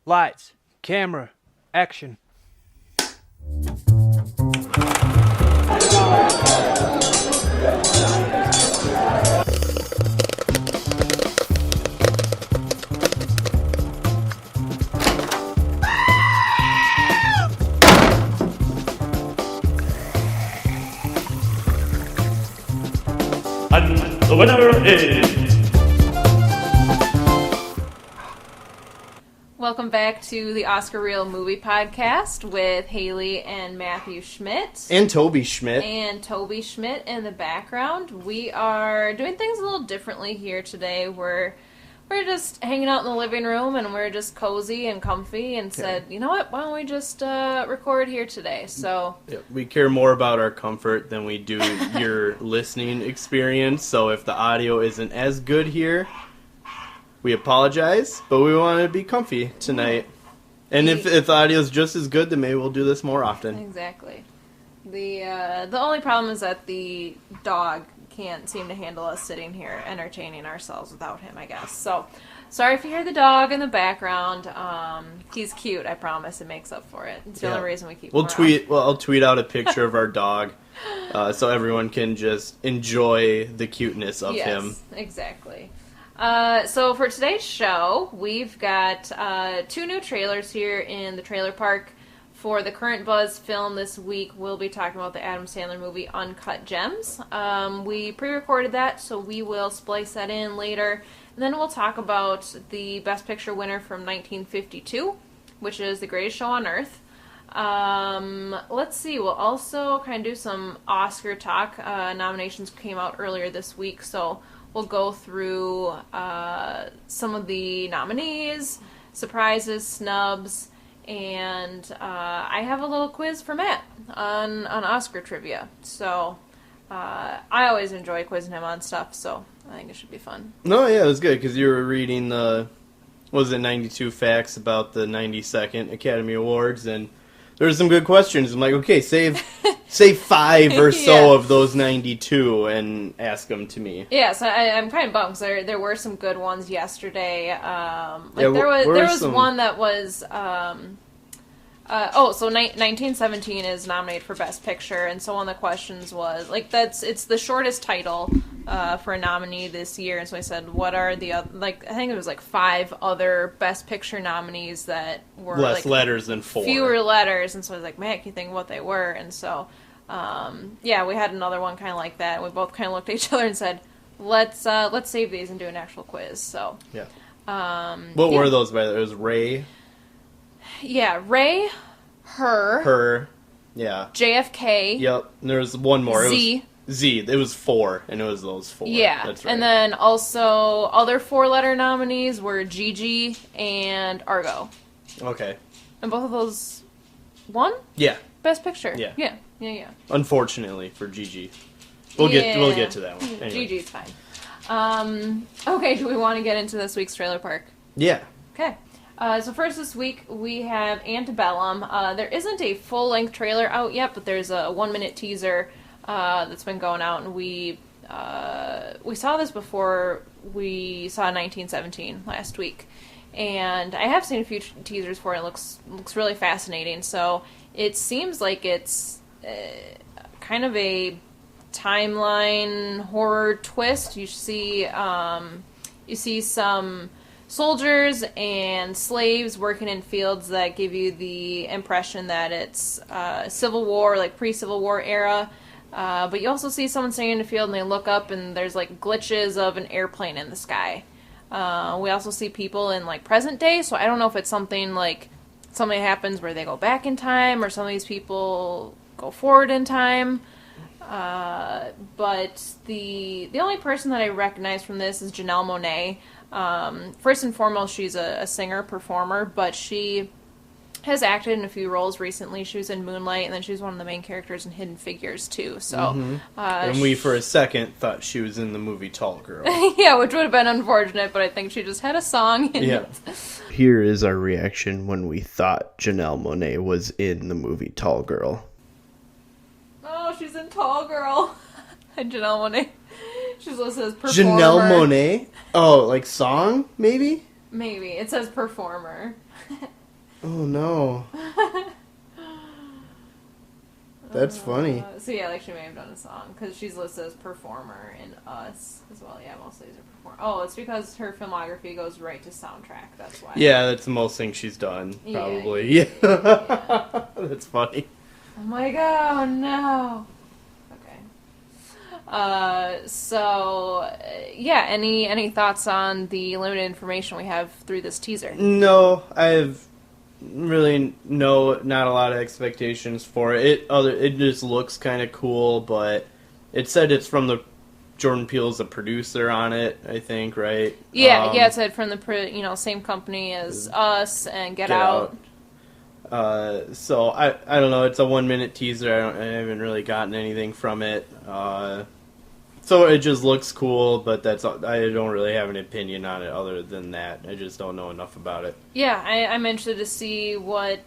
Lights, camera, action. And the winner is... Welcome back to the Oscar Reel Movie Podcast with Haley and Matthew Schmidt. And Toby Schmidt. And Toby Schmidt in the background. We are doing things a little differently here today. We're just hanging out in the living room and we're just cozy and comfy and said, you know what, why don't we just record here today? So we care more about our comfort than we do your listening experience. So if the audio isn't as good here, we apologize, but we want to be comfy tonight. And if the audio is just as good, then maybe we'll do this more often. Exactly. The only problem is that the dog can't seem to handle us sitting here entertaining ourselves without him, I guess. So, sorry if you hear the dog in the background. He's cute, I promise. It makes up for it. It's the only reason we keep him around. I'll tweet out a picture of our dog so everyone can just enjoy the cuteness of him. Yes, exactly. So for today's show, we've got 2 new trailers here in the trailer park. For the current buzz film this week, we'll be talking about the Adam Sandler movie Uncut Gems. We pre-recorded that, so we will splice that in later. And then we'll talk about the Best Picture winner from 1952, which is The Greatest Show on Earth. Let's see, we'll also kind of do some Oscar talk. Nominations came out earlier this week, so we'll go through some of the nominees, surprises, snubs, and I have a little quiz for Matt on Oscar trivia. So I always enjoy quizzing him on stuff, so I think it should be fun. No, yeah, it was good, because you were reading the, 92 facts about the 92nd Academy Awards, and there were some good questions. I'm like, okay, save 5 or so of those 92 and ask them to me. Yeah, so I'm kind of bummed because there were some good ones yesterday. There was one that was. So 1917 is nominated for Best Picture, and so one of the questions was it's the shortest title for a nominee this year, and so I said, what are the other, I think it was 5 other Best Picture nominees that were less letters than 4, fewer letters, and so I was like, man, can you think of what they were? And so we had another one kind of like that. We both kind of looked at each other and said, let's save these and do an actual quiz. So what were those? By the way, it was Ray. Yeah, Ray, her, yeah, JFK. Yep, and there was one more. Z. It was 4, and it was those 4. Yeah, that's right. And then also other 4-letter nominees were Gigi and Argo. Okay. And both of those won? Yeah. Best Picture. Yeah. Yeah. Unfortunately for Gigi. We'll get to that one. Anyway. Gigi's fine. Okay, do we want to get into this week's trailer park? Yeah. Okay. So first this week, we have Antebellum. There isn't a full-length trailer out yet, but there's a 1-minute teaser that's been going out, and we saw this before we saw 1917 last week. And I have seen a few teasers for it. It looks really fascinating. So it seems like it's kind of a timeline horror twist. You see some soldiers and slaves working in fields that give you the impression that it's Civil War, pre-Civil War era. But you also see someone standing in a field and they look up and there's glitches of an airplane in the sky. We also see people in present day, so I don't know if it's something something happens where they go back in time or some of these people go forward in time. But the only person that I recognize from this is Janelle Monáe. First and foremost, she's a singer-performer, but she has acted in a few roles recently. She was in Moonlight, and then she was one of the main characters in Hidden Figures, too. So, and we, for a second, thought she was in the movie Tall Girl. Yeah, which would have been unfortunate, but I think she just had a song in it. Here is our reaction when we thought Janelle Monáe was in the movie Tall Girl. Oh, she's in Tall Girl. Janelle Monáe. She's listed as performer. Janelle Monáe? Oh, song, maybe? Maybe. It says performer. Oh no. That's funny. So yeah, like she may have done a song because she's listed as performer in Us as well. Yeah, most of these are performer. Oh, it's because her filmography goes right to soundtrack. That's why. Yeah, that's the most things she's done, probably. Yeah. That's funny. I'm like, oh no. Okay. Yeah. Any thoughts on the limited information we have through this teaser? No, I have really not a lot of expectations for it. It just looks kind of cool, but it said it's from the Jordan Peele's the producer on it, I think, right? Yeah, it said from the same company as Us and Get Out. So I don't know. It's a 1-minute teaser. I haven't really gotten anything from it. So it just looks cool, but I don't really have an opinion on it other than that. I just don't know enough about it. Yeah, I'm interested to see what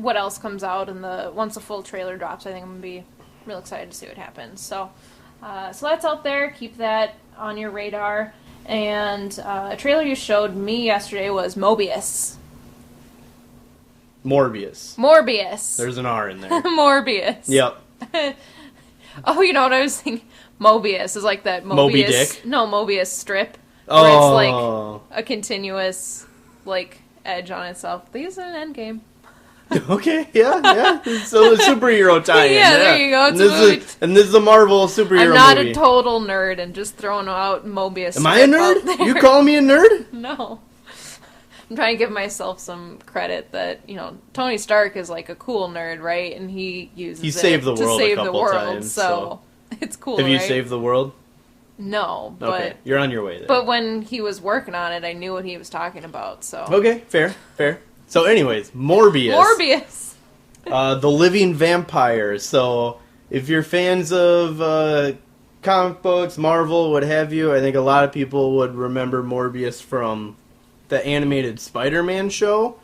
else comes out once the full trailer drops. I think I'm gonna be real excited to see what happens. So that's out there. Keep that on your radar. And a trailer you showed me yesterday was Morbius. There's an R in there. Morbius. Yep. Oh, you know what I was thinking? Mobius is like that Mobius. Moby Dick? No, Mobius strip. Where it's like a continuous edge on itself. They use it in Endgame. Okay, yeah. So the superhero tie-in. Yeah, there you go. And this is a Marvel superhero I'm not movie. a total nerd and just throwing out Mobius. Am I a nerd? You call me a nerd? No. I'm trying to give myself some credit that, Tony Stark is like a cool nerd, right? And he uses it saved the world to save a couple the world, times, so it's cool, Have you right? saved the world? No, but... Okay, you're on your way there. But when he was working on it, I knew what he was talking about, so... Okay, fair. So anyways, Morbius. The living vampire. So if you're fans of comic books, Marvel, what have you, I think a lot of people would remember Morbius from the animated Spider-Man show.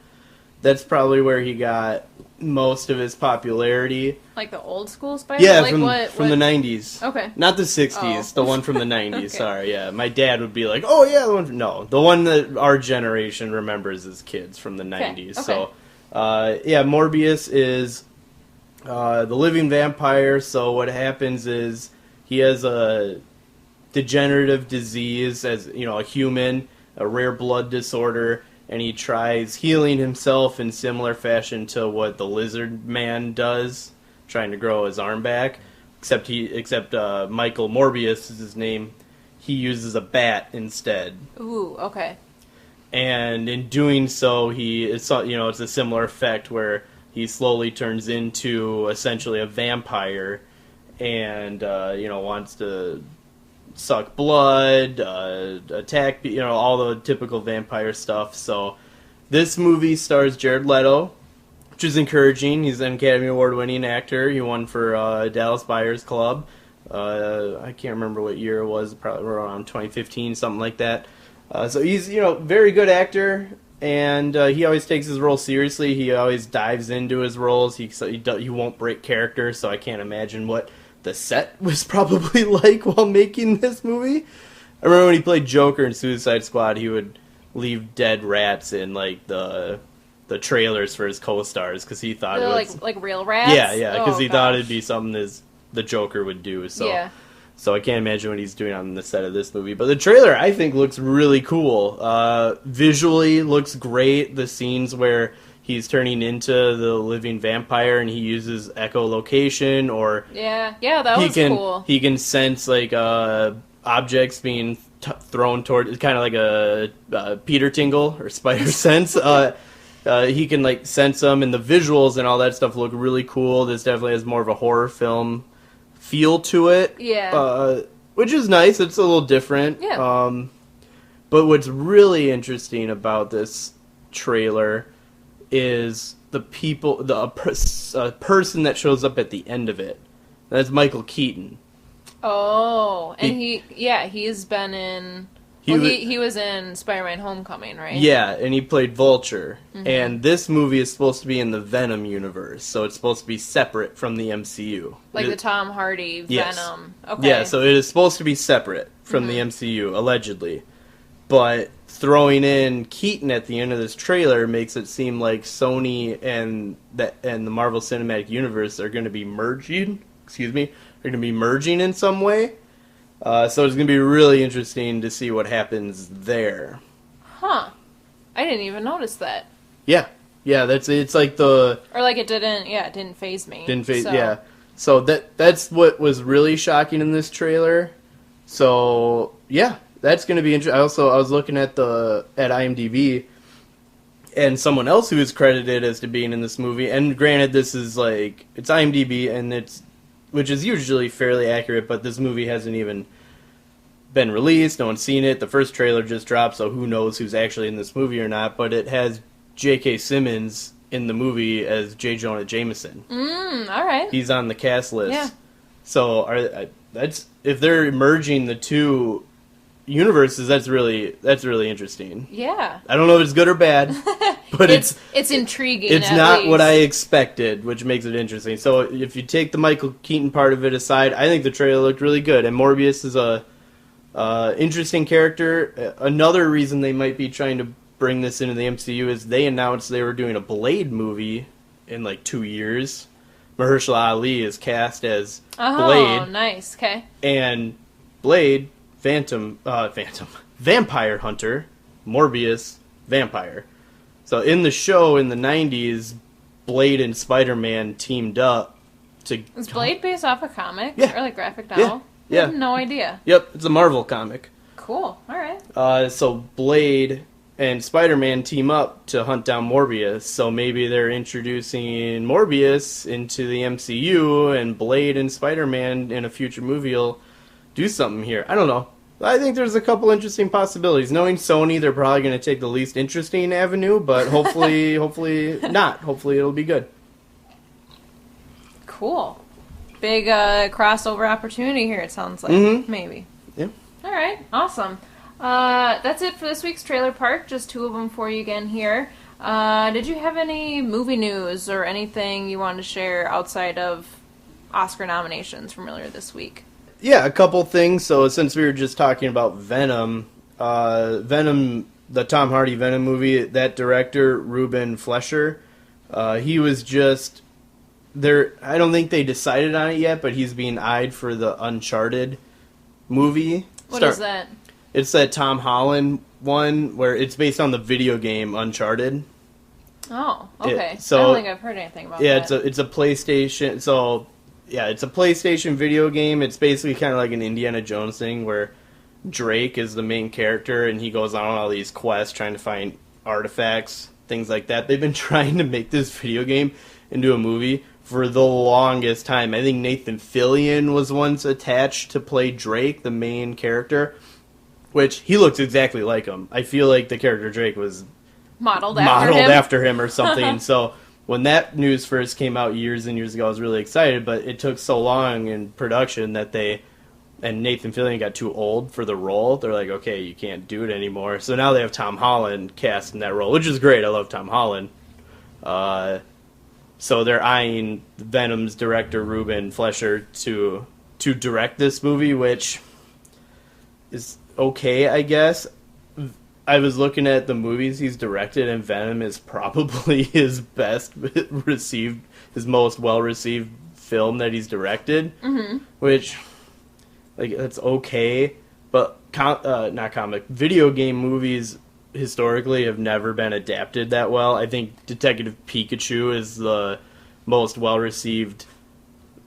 That's probably where he got most of his popularity. Like the old school Spider-Man? Yeah, from the 90s. Okay. Not the 60s, the one from the 90s, Okay. sorry, yeah. My dad would be like, oh yeah, the one that our generation remembers as kids from the 90s. Okay. So, Morbius is the living vampire, so what happens is he has a degenerative disease as, a human, a rare blood disorder, and he tries healing himself in similar fashion to what the lizard man does, trying to grow his arm back. Except Michael Morbius is his name. He uses a bat instead. Ooh, okay. And in doing so, it's a similar effect where he slowly turns into essentially a vampire, and wants to suck blood, attack, all the typical vampire stuff. So this movie stars Jared Leto, which is encouraging. He's an Academy Award-winning actor. He won for Dallas Buyers Club. I can't remember what year it was, probably around 2015, something like that. So he's, very good actor, and he always takes his role seriously. He always dives into his roles. He won't break character, so I can't imagine what the set was probably like while making this movie. I remember when he played Joker in Suicide Squad, he would leave dead rats in the trailers for his co-stars because he thought it was like real rats. Yeah, because he thought it'd be something the Joker would do. So yeah. So I can't imagine what he's doing on the set of this movie. But the trailer, I think, looks really cool. Visually looks great. The scenes where he's turning into the living vampire and he uses echolocation, or that was cool. He can sense objects being thrown toward, kind of like a Peter Tingle or Spider Sense. He can sense them, and the visuals and all that stuff look really cool. This definitely has more of a horror film feel to it. Yeah. Which is nice. It's a little different. Yeah. But what's really interesting about this trailer is the person that shows up at the end of it. That's Michael Keaton. Oh, and he's been in... He was in Spider-Man Homecoming, right? Yeah, and he played Vulture. Mm-hmm. And this movie is supposed to be in the Venom universe, so it's supposed to be separate from the MCU. Like the Tom Hardy Venom. Yes. Okay. Yeah, so it is supposed to be separate from the MCU, allegedly. But throwing in Keaton at the end of this trailer makes it seem like Sony and the Marvel Cinematic Universe are going to be merging. Are going to be merging in some way. So it's going to be really interesting to see what happens there. Huh. I didn't even notice that. Yeah. Yeah, it's like the... Or like it didn't faze me. Yeah. So that's what was really shocking in this trailer. So, yeah, that's going to be interesting. I was looking at IMDb, and someone else who is credited as to being in this movie, and granted this is like, it's IMDb, and which is usually fairly accurate, but this movie hasn't even been released, no one's seen it, the first trailer just dropped, so who knows who's actually in this movie or not, but it has J.K. Simmons in the movie as J. Jonah Jameson. All right. He's on the cast list. Yeah. So if they're merging the two universes, that's really interesting. Yeah. I don't know if it's good or bad, but it's intriguing. It's at not least. what I expected, which makes it interesting. So if you take the Michael Keaton part of it aside, I think the trailer looked really good, and Morbius is a interesting character. Another reason they might be trying to bring this into the MCU is they announced they were doing a Blade movie in like 2 years. Mahershala Ali is cast as Blade. Oh, nice. Okay. And Blade, Vampire Hunter, Morbius, Vampire. So in the show in the 90s, Blade and Spider-Man teamed up to... Is Blade based off a comic? Yeah. Or like graphic novel? Yeah. I had no idea. Yep, it's a Marvel comic. Cool. All right. So Blade and Spider-Man team up to hunt down Morbius, so maybe they're introducing Morbius into the MCU, and Blade and Spider-Man in a future movie will do something here. I don't know. I think there's a couple interesting possibilities. Knowing Sony, they're probably going to take the least interesting avenue, but hopefully not. Hopefully it'll be good. Cool. Big crossover opportunity here, it sounds like. Mm-hmm. Maybe. Yeah. All right. Awesome. That's it for this week's Trailer Park. Just two of them for you again here. Did you have any movie news or anything you wanted to share outside of Oscar nominations from earlier this week? Yeah, a couple things. So since we were just talking about Venom, the Tom Hardy Venom movie, that director, Ruben Fleischer, he was just there. I don't think they decided on it yet, but he's being eyed for the Uncharted movie. What is that? It's that Tom Holland one where it's based on the video game Uncharted. Oh, okay. I So don't think I've heard anything about that. it's a PlayStation. So yeah, it's a PlayStation video game. It's basically kind of like an Indiana Jones thing where Drake is the main character and he goes on all these quests trying to find artifacts, things like that. They've been trying to make this video game into a movie for the longest time. I think Nathan Fillion was once attached to play Drake, the main character, which he looks exactly like him. I feel like the character Drake was modeled after him or something. So when that news first came out years and years ago, I was really excited, but it took so long in production that Nathan Fillion got too old for the role. They're like, okay, you can't do it anymore. So now they have Tom Holland cast in that role, which is great. I love Tom Holland. So they're eyeing Venom's director, Ruben Fleischer, to direct this movie, which is okay, I guess. I was looking at the movies he's directed, and Venom is probably his best received, his most well-received film that he's directed, which, like, that's okay, but video game movies historically have never been adapted that well. I think Detective Pikachu is the most well-received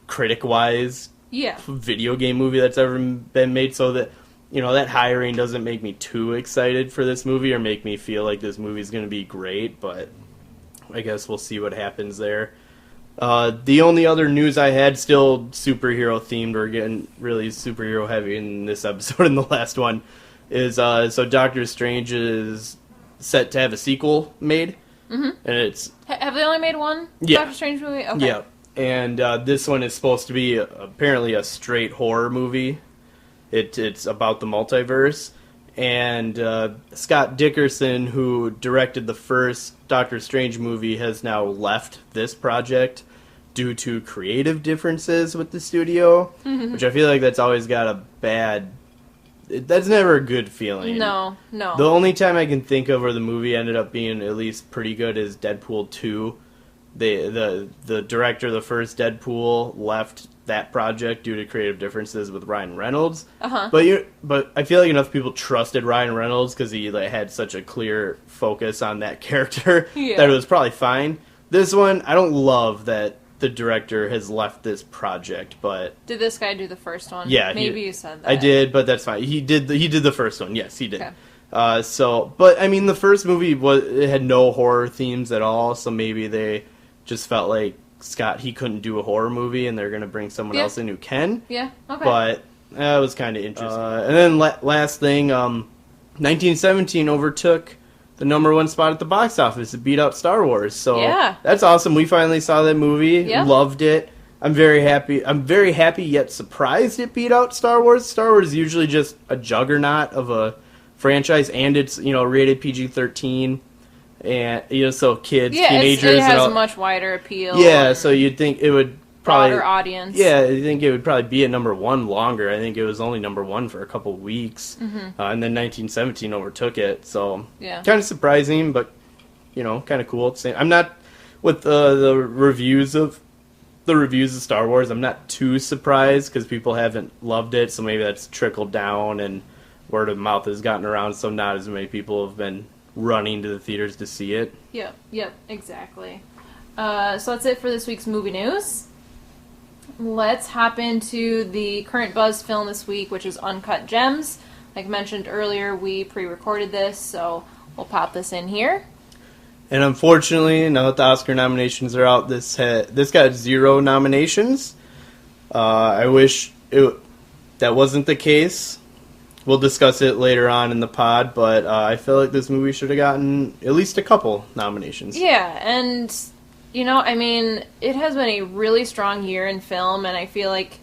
critic-wise video game movie that's ever been made, so that, you know, that hiring doesn't make me too excited for this movie or make me feel like this movie's going to be great, but I guess we'll see what happens there. The only other news I had, still superhero themed, we're getting really superhero heavy in this episode and the last one, is so Doctor Strange is set to have a sequel made. Mm-hmm. And it's... Have they only made one Doctor Strange movie? Okay. Yeah. And this one is supposed to be apparently a straight horror movie. It's about the multiverse. And Scott Dickerson, who directed the first Doctor Strange movie, has now left this project due to creative differences with the studio, which I feel like that's always got a bad that's never a good feeling. No. The only time I can think of where the movie ended up being at least pretty good is Deadpool 2. The director of the first Deadpool left that project due to creative differences with Ryan Reynolds. Uh-huh. But I feel like enough people trusted Ryan Reynolds because he had such a clear focus on that character that it was probably fine. This one, I don't love that the director has left this project, but Did this guy do the first one? Yeah, Maybe you said that. I did, but that's fine. He did the first one. Yes, he did. Okay. But I mean, the first movie it had no horror themes at all, so maybe they just felt like he couldn't do a horror movie, and they're gonna bring someone else in who can. Yeah. Okay. But it was kind of interesting. And then last thing, 1917 overtook the #1 spot at the box office. It beat out Star Wars. So that's awesome. We finally saw that movie. Yeah. Loved it. I'm very happy. I'm very happy yet surprised it beat out Star Wars. Star Wars is usually just a juggernaut of a franchise, and it's rated PG-13, and so kids, teenagers, it has and a much wider appeal. Yeah, so you'd think it would probably broader audience. Yeah, I think it would probably be at #1 longer. I think it was only #1 for a couple of weeks, and then 1917 overtook it. So kind of surprising, but kind of cool. I'm not with the reviews of Star Wars. I'm not too surprised because people haven't loved it, so maybe that's trickled down and word of mouth has gotten around. So not as many people have been running to the theaters to see it. Yep, exactly. So that's it for this week's movie news. Let's hop into the current buzz film this week, which is Uncut Gems. Like mentioned earlier, we pre-recorded this, so we'll pop this in here. And unfortunately, now that the Oscar nominations are out, this got 0 nominations. I wish that wasn't the case. We'll discuss it later on in the pod, but I feel like this movie should have gotten at least a couple nominations. Yeah, and it has been a really strong year in film, and I feel like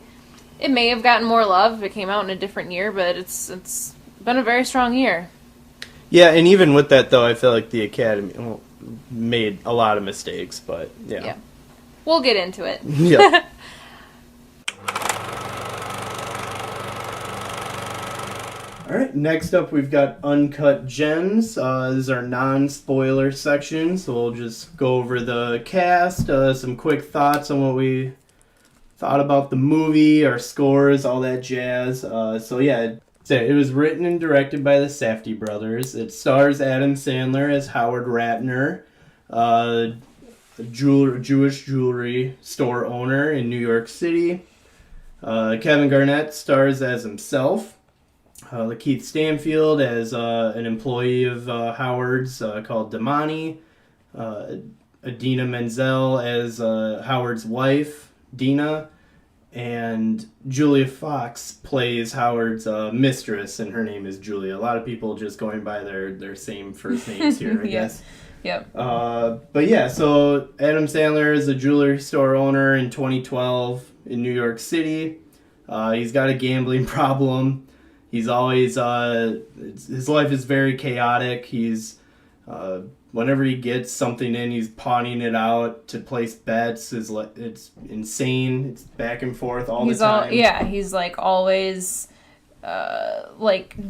it may have gotten more love if it came out in a different year, but it's been a very strong year. Yeah, and even with that, though, I feel like the Academy made a lot of mistakes, but yeah. We'll get into it. Yeah. All right, next up we've got Uncut Gems. This is our non-spoiler section, so we'll just go over the cast, some quick thoughts on what we thought about the movie, our scores, all that jazz. It was written and directed by the Safdie Brothers. It stars Adam Sandler as Howard Ratner, a Jewish jewelry store owner in New York City. Kevin Garnett stars as himself. Lakeith Stanfield as an employee of Howard's called Damani. Idina Menzel as Howard's wife, Dina. And Julia Fox plays Howard's mistress, and her name is Julia. A lot of people just going by their same first names here, I guess. Yep. So Adam Sandler is a jewelry store owner in 2012 in New York City. He's got a gambling problem. He's always, his life is very chaotic. He's, whenever he gets something in, he's pawning it out to place bets. It's insane. It's back and forth all the time. He's always,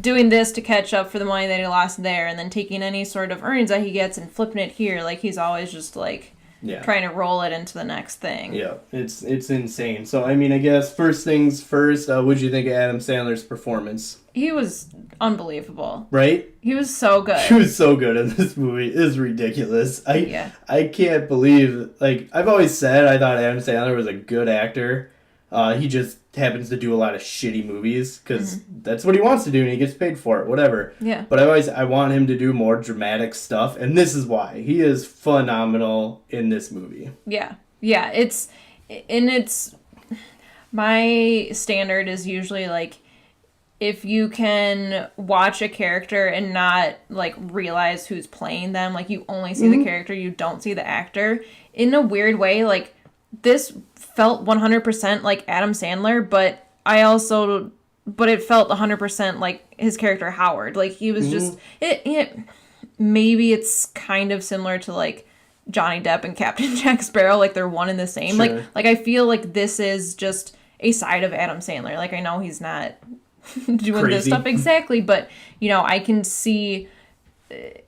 doing this to catch up for the money that he lost there, and then taking any sort of earnings that he gets and flipping it here. He's always just, trying to roll it into the next thing. Yeah, it's insane. So, I guess first things first, what'd you think of Adam Sandler's performance? He was unbelievable. Right? He was so good. He was so good in this movie. It is ridiculous. I can't believe, I've always said I thought Adam Sandler was a good actor. He just happens to do a lot of shitty movies because that's what he wants to do and he gets paid for it, whatever. Yeah. But I want him to do more dramatic stuff, and this is why. He is phenomenal in this movie. Yeah. Yeah, it's my standard is usually if you can watch a character and not realize who's playing them, you only see the character, you don't see the actor. In a weird way, this felt 100% like Adam Sandler, but it felt 100% like his character Howard. He was just maybe it's kind of similar to Johnny Depp and Captain Jack Sparrow, they're one and the same. Sure. I feel like this is just a side of Adam Sandler. I know he's not doing this Crazy. stuff. Exactly. But, you know, I can see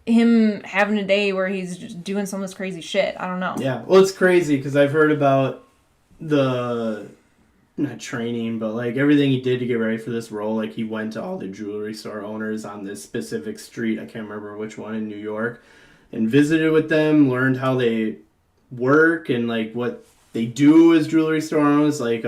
him having a day where he's just doing some of this crazy shit. I don't know. Yeah, well, it's crazy because I've heard about not training, but like everything he did to get ready for this role. Like he went to all the jewelry store owners on this specific street, I can't remember which one in New York, and visited with them, learned how they work and like what they do as jewelry store owners. Like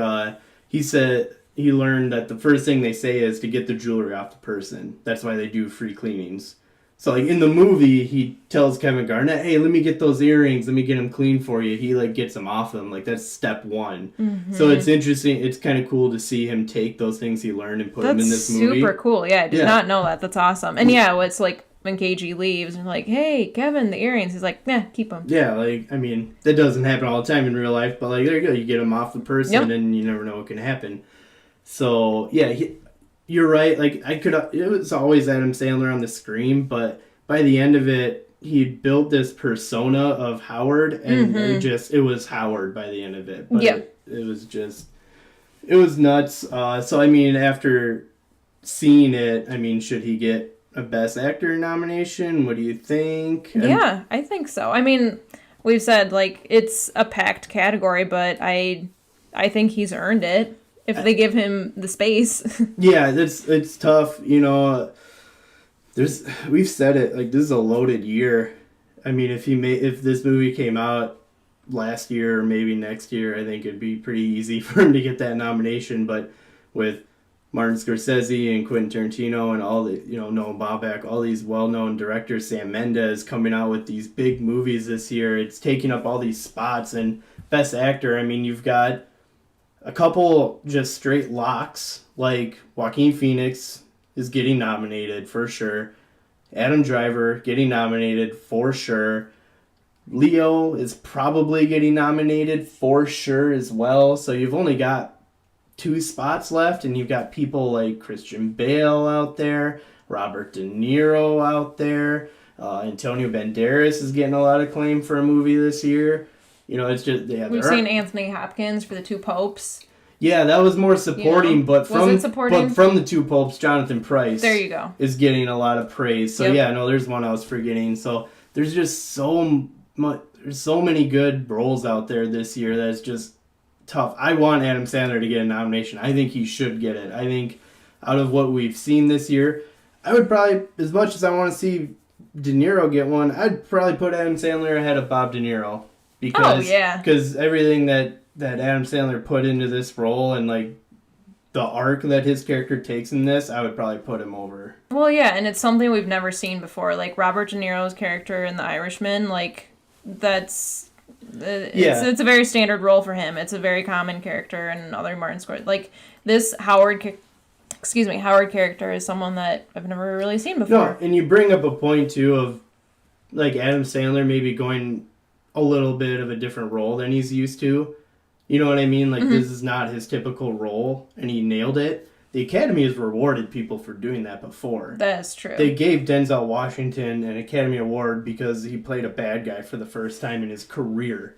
he said he learned that the first thing they say is to get the jewelry off the person. That's why they do free cleanings. So, like, in the movie, he tells Kevin Garnett, hey, let me get those earrings. Let me get them clean for you. He, like, gets them off him. Like, that's step one. Mm-hmm. So, it's interesting. It's kind of cool to see him take those things he learned and put them in this movie. That's super cool. Yeah, I did not know that. That's awesome. And, yeah, it's like when KG leaves and like, hey, Kevin, the earrings. He's like, nah, keep them. Yeah, like, I mean, that doesn't happen all the time in real life. But, like, there you go. You get them off the person and you never know what can happen. So, yeah, you're right. Like, it was always Adam Sandler on the screen, but by the end of it, he built this persona of Howard, and it was Howard by the end of it. But it was nuts. So, I mean, after seeing it, I mean, should he get a Best Actor nomination? What do you think? Yeah, I think so. I mean, we've said, like, it's a packed category, but I think he's earned it. If they give him the space. Yeah, it's tough. You know, we've said it, like, this is a loaded year. I mean, if this movie came out last year or maybe next year, I think it'd be pretty easy for him to get that nomination. But with Martin Scorsese and Quentin Tarantino and all the, Noah Baumbach, all these well-known directors, Sam Mendes coming out with these big movies this year, it's taking up all these spots. And Best Actor, I mean, you've got a couple just straight locks, like Joaquin Phoenix is getting nominated for sure. Adam Driver getting nominated for sure. Leo is probably getting nominated for sure as well. So you've only got 2 spots left, and you've got people like Christian Bale out there, Robert De Niro out there. Antonio Banderas is getting a lot of acclaim for a movie this year. It's just we've seen Anthony Hopkins for the 2 popes. Yeah, that was more supporting, but from the 2 popes, Jonathan Pryce. There you go. Is getting a lot of praise. So there's one I was forgetting. So there's just so much. There's so many good roles out there this year that's just tough. I want Adam Sandler to get a nomination. I think he should get it. I think out of what we've seen this year, I would probably, as much as I want to see De Niro get one, I'd probably put Adam Sandler ahead of Bob De Niro. Because everything that Adam Sandler put into this role and like the arc that his character takes in this, I would probably put him over. Well, yeah, and it's something we've never seen before. Like Robert De Niro's character in The Irishman, like it's a very standard role for him. It's a very common character in other Martin Scorsese. Like this Howard character is someone that I've never really seen before. No, and you bring up a point too of like Adam Sandler maybe going a little bit of a different role than he's used to. You know what I mean? Like, This is not his typical role, and he nailed it. The Academy has rewarded people for doing that before. That's true. They gave Denzel Washington an Academy Award because he played a bad guy for the first time in his career.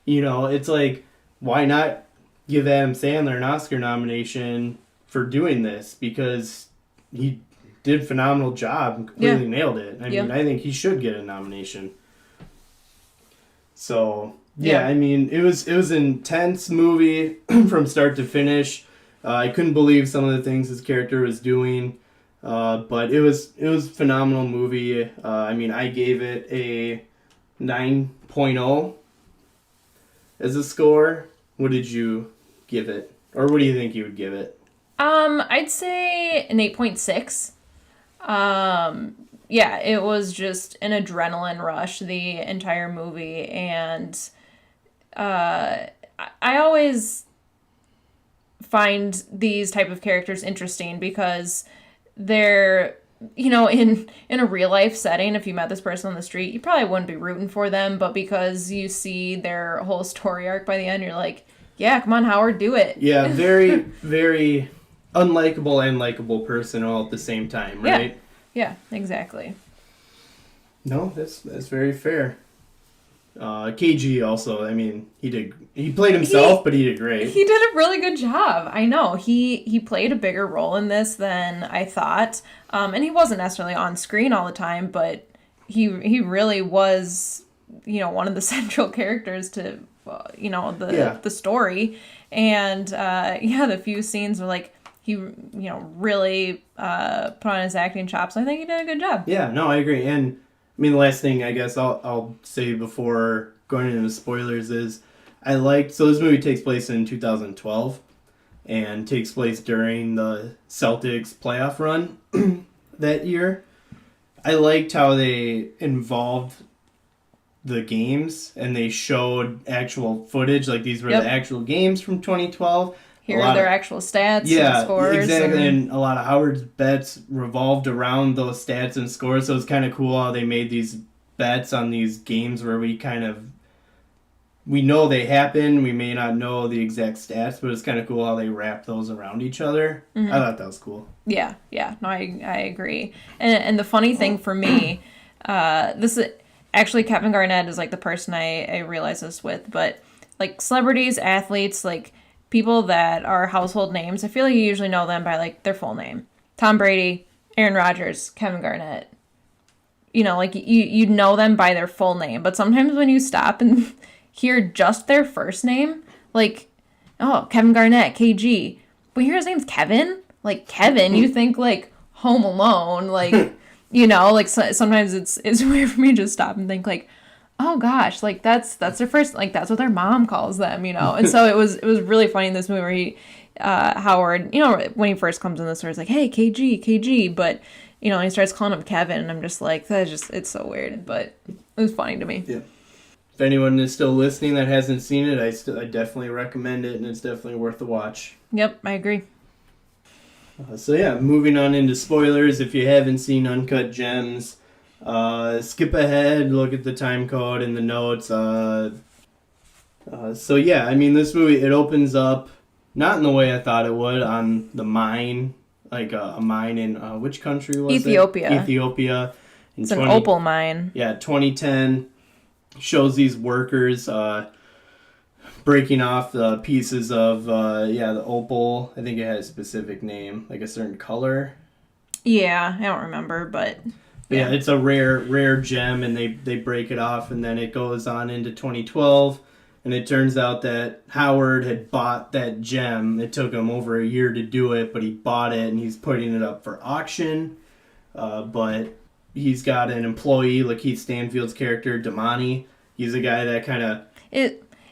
It's like, why not give Adam Sandler an Oscar nomination for doing this? Because he did a phenomenal job and completely nailed it. I mean, I think he should get a nomination. So, I mean, it was an intense movie from start to finish. I couldn't believe some of the things his character was doing, but it was a phenomenal movie. I mean, I gave it a 9.0 as a score. What did you give it? Or what do you think you would give it? I'd say an 8.6. Yeah, it was just an adrenaline rush the entire movie, and I always find these type of characters interesting because they're, in a real life setting, if you met this person on the street, you probably wouldn't be rooting for them, but because you see their whole story arc by the end, you're like, yeah, come on, Howard, do it. Yeah, very, very unlikable and likable person all at the same time, right? Yeah, exactly. No, that's very fair. KG also, I mean, he played himself, but he did great. He did a really good job. I know. He played a bigger role in this than I thought. And he wasn't necessarily on screen all the time, but he really was, one of the central characters to, the story. And, the few scenes were like, he, really put on his acting chops. I think he did a good job. Yeah, no, I agree. And, I mean, the last thing I guess I'll say before going into spoilers is so this movie takes place in 2012 and takes place during the Celtics playoff run that year. I liked how they involved the games and they showed actual footage, like these were the actual games from 2012. Here are their actual stats and scores. Exactly, and a lot of Howard's bets revolved around those stats and scores, so it's kind of cool how they made these bets on these games where we know they happen, we may not know the exact stats, but it's kind of cool how they wrap those around each other. I thought that was cool. Yeah, no, I agree. And the funny thing for me, this is actually Kevin Garnett is like the person I realize this with, but like celebrities, athletes, like people that are household names, I feel like you usually know them by like their full name. Tom Brady, Aaron Rodgers, Kevin Garnett. Like you know them by their full name, but sometimes when you stop and hear just their first name, like, oh, Kevin Garnett, KG, but hear his name's Kevin, like Kevin, you think like Home Alone, like, like sometimes it's weird for me to just stop and think like, oh gosh, like that's their first, like that's what their mom calls them, and so it was really funny in this movie where Howard, when he first comes in the store, it's like, hey, KG, but he starts calling him Kevin, and I'm just like, it's so weird, but it was funny to me. Yeah. If anyone is still listening that hasn't seen it, I definitely recommend it, and it's definitely worth the watch. Yep, I agree. Moving on into spoilers. If you haven't seen Uncut Gems, skip ahead, look at the time code in the notes. This movie, it opens up not in the way I thought it would, on the mine, like a mine in which country was Ethiopia. it? Ethiopia. It's an opal mine. Yeah, 2010. Shows these workers breaking off the pieces of the opal. I think it has a specific name, like a certain color. Yeah, I don't remember, but yeah, it's a rare gem, and they break it off, and then it goes on into 2012, and it turns out that Howard had bought that gem. It took him over a year to do it, but he bought it, and he's putting it up for auction. But he's got an employee, Lakeith Stanfield's character, Damani. He's a guy that kind of...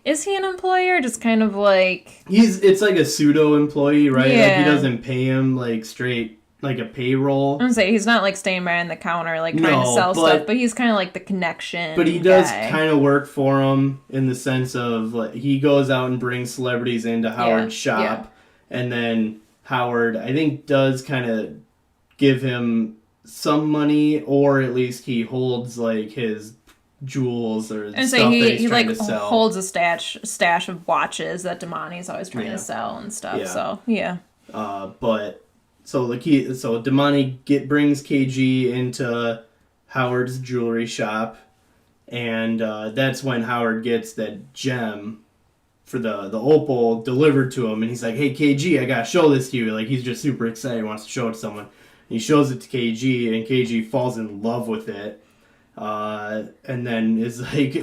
Is he an employee or just kind of like... It's like a pseudo-employee, right? Yeah. Like he doesn't pay him like straight, like a payroll. I'm gonna say, he's not like staying behind the counter like trying to sell stuff, but he's kind of like the connection But he does kind of work for him in the sense of like, he goes out and brings celebrities into Howard's shop. And then Howard, I think, does kind of give him some money, or at least he holds like his jewels or stuff that he's trying to sell. Holds a stash of watches that Damani's always trying to sell and stuff. Yeah. So yeah. So Damani brings KG into Howard's jewelry shop, and that's when Howard gets that gem for the opal delivered to him, and he's like, "Hey KG, I gotta show this to you." Like, he's just super excited, wants to show it to someone. He shows it to KG, and KG falls in love with it. And then is like,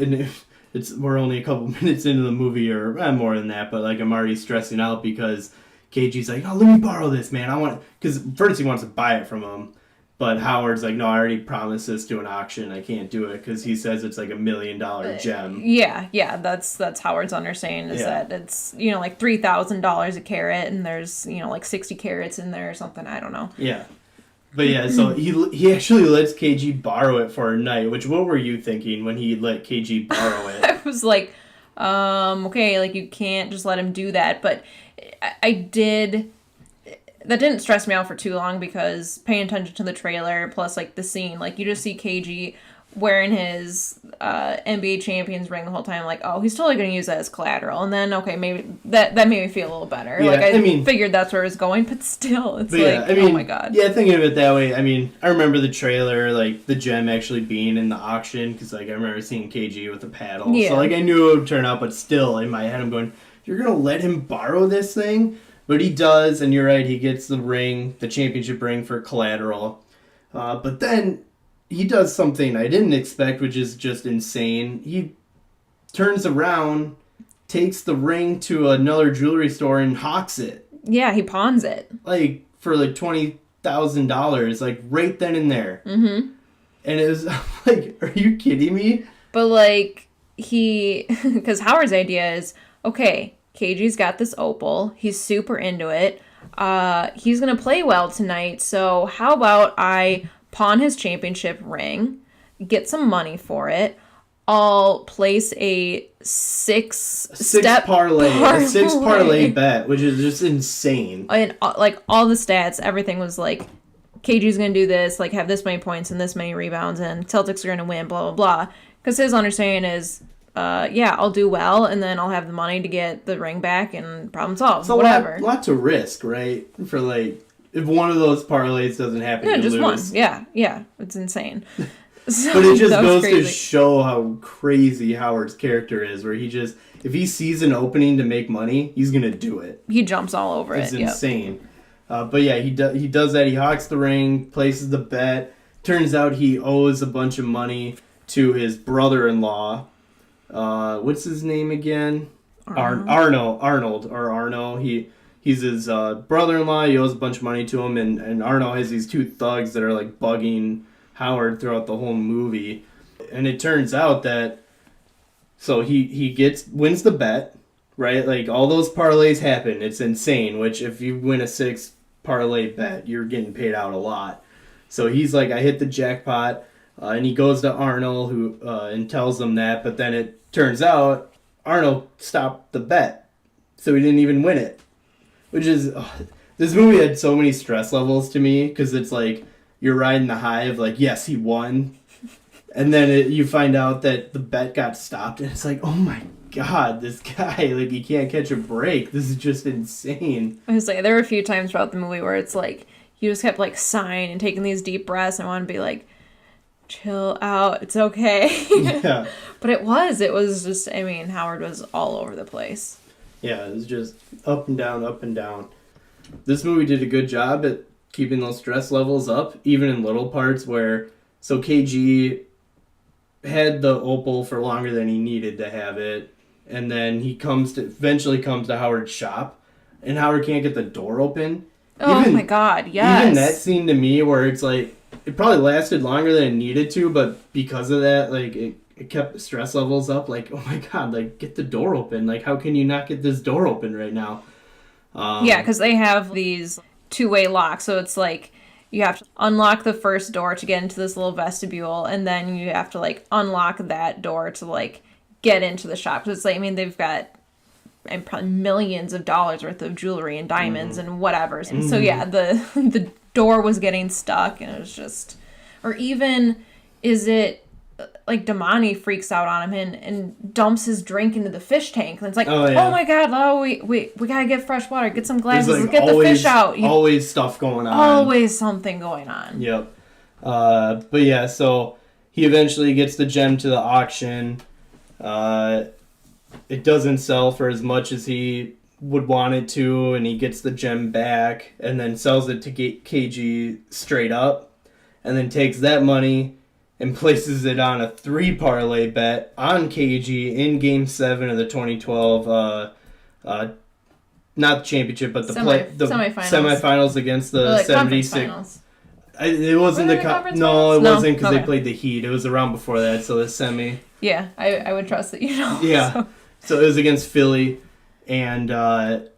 we're only a couple minutes into the movie, or more than that, but like I'm already stressing out because KG's like, "Oh, let me borrow this, man. because first he wants to buy it from him, but Howard's like, "No, I already promised this to an auction. I can't do it," because he says it's like $1 million gem. Yeah, that's Howard's understanding is that it's, like $3,000 a carat, and there's, like 60 carats in there or something. I don't know. Yeah. But yeah, so he actually lets KG borrow it for a night, which, what were you thinking when he let KG borrow it? I was like, okay, like you can't just let him do that. But that didn't stress me out for too long, because paying attention to the trailer, plus like the scene, like you just see KG wearing his NBA champions ring the whole time, like, oh, he's totally going to use that as collateral. And then, okay, maybe that made me feel a little better. Yeah, like, I mean, figured that's where it was going, but still, it's oh my god. Yeah, thinking of it that way, I mean, I remember the trailer, like, the gem actually being in the auction, because, like, I remember seeing KG with a paddle. Yeah. So, like, I knew it would turn out, but still, in my head, I'm going, you're going to let him borrow this thing? But he does, and you're right, he gets the ring, the championship ring for collateral. But then he does something I didn't expect, which is just insane. He turns around, takes the ring to another jewelry store and hawks it. Yeah, he pawns it. Like, for like $20,000, like, right then and there. Mm-hmm. And it was like, are you kidding me? But, like, because Howard's idea is, okay, KG's got this opal. He's super into it. He's going to play well tonight, so how about I pawn his championship ring, get some money for it. I'll place a six parlay, a six parlay bet, which is just insane. And like all the stats, everything was like, KG's going to do this, like have this many points and this many rebounds, and Celtics are going to win, blah, blah, blah. Because his understanding is, I'll do well, and then I'll have the money to get the ring back, and problem solved. It's a whatever. lot to risk, right? For like, if one of those parlays doesn't happen, you just lose. one. Yeah, it's insane. So, but it just goes crazy. to show how crazy Howard's character is, where he just, if he sees an opening to make money, he's gonna do it. He jumps all over it's it. It's insane. But yeah, he does that. He hawks the ring, places the bet. Turns out he owes a bunch of money to his brother-in-law. What's his name again? Arno. He's his brother-in-law. He owes a bunch of money to him, and Arno has these two thugs that are like bugging Howard throughout the whole movie. And it turns out that so he wins the bet, right? Like all those parlays happen. It's insane. Which if you win a 6 parlay bet, you're getting paid out a lot. So he's like, I hit the jackpot. And he goes to Arnold and tells him that, but then it turns out Arnold stopped the bet, so he didn't even win it. Which is, this movie had so many stress levels to me, because it's like, you're riding the high of like, yes, he won, and then you find out that the bet got stopped, and it's like, oh my god, this guy, like, he can't catch a break. This is just insane. I was like, there were a few times throughout the movie where it's like, you just kept like sighing and taking these deep breaths, and I want to be like, chill out, it's okay. Yeah. But it was just, I mean, Howard was all over the place. Yeah, it was just up and down, up and down. This movie did a good job at keeping those stress levels up, even in little parts where, so KG had the opal for longer than he needed to have it, and then he eventually comes to Howard's shop, and Howard can't get the door open. Oh my god, yes. Even that scene to me where it's like, it probably lasted longer than it needed to, but because of that, like, it kept the stress levels up. Like, oh my god, like, get the door open. Like, how can you not get this door open right now? Yeah, because they have these two-way locks, so it's like, you have to unlock the first door to get into this little vestibule, and then you have to, like, unlock that door to, like, get into the shop. Because it's like, I mean, they've got probably millions of dollars worth of jewelry and diamonds and whatever. And so, yeah, the door was getting stuck, and it was just, or even, is it like Damani freaks out on him and dumps his drink into the fish tank, and it's like, oh my god, we gotta get fresh water, get some glasses, like, let's get the fish out. Always stuff going on. Always something going on. Yep. But yeah, so he eventually gets the gem to the auction. It doesn't sell for as much as he would want it to, and he gets the gem back, and then sells it to KG straight up, and then takes that money and places it on a 3 parlay bet on KG in Game 7 of the 2012, not the championship, but the semifinals against the 76. It wasn't the conference. No, it wasn't, because they played the Heat. It was the round before that, so the semi. Yeah, I would trust that, you know. Yeah, so it was against Philly, and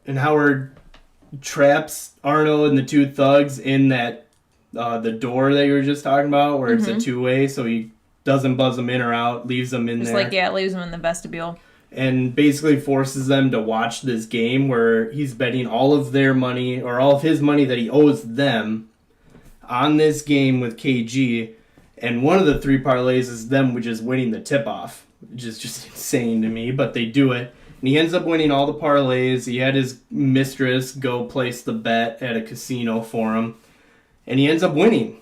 Howard traps Arno and the two thugs in that the door that you were just talking about, where it's a 2-way, so he doesn't buzz them in or out, leaves them in there. Just like, yeah, leaves them in the vestibule. And basically forces them to watch this game where he's betting all of their money, or all of his money that he owes them, on this game with KG. And one of the 3 parlays is them just winning the tip-off, which is just insane to me, but they do it. And he ends up winning all the parlays. He had his mistress go place the bet at a casino for him, and he ends up winning.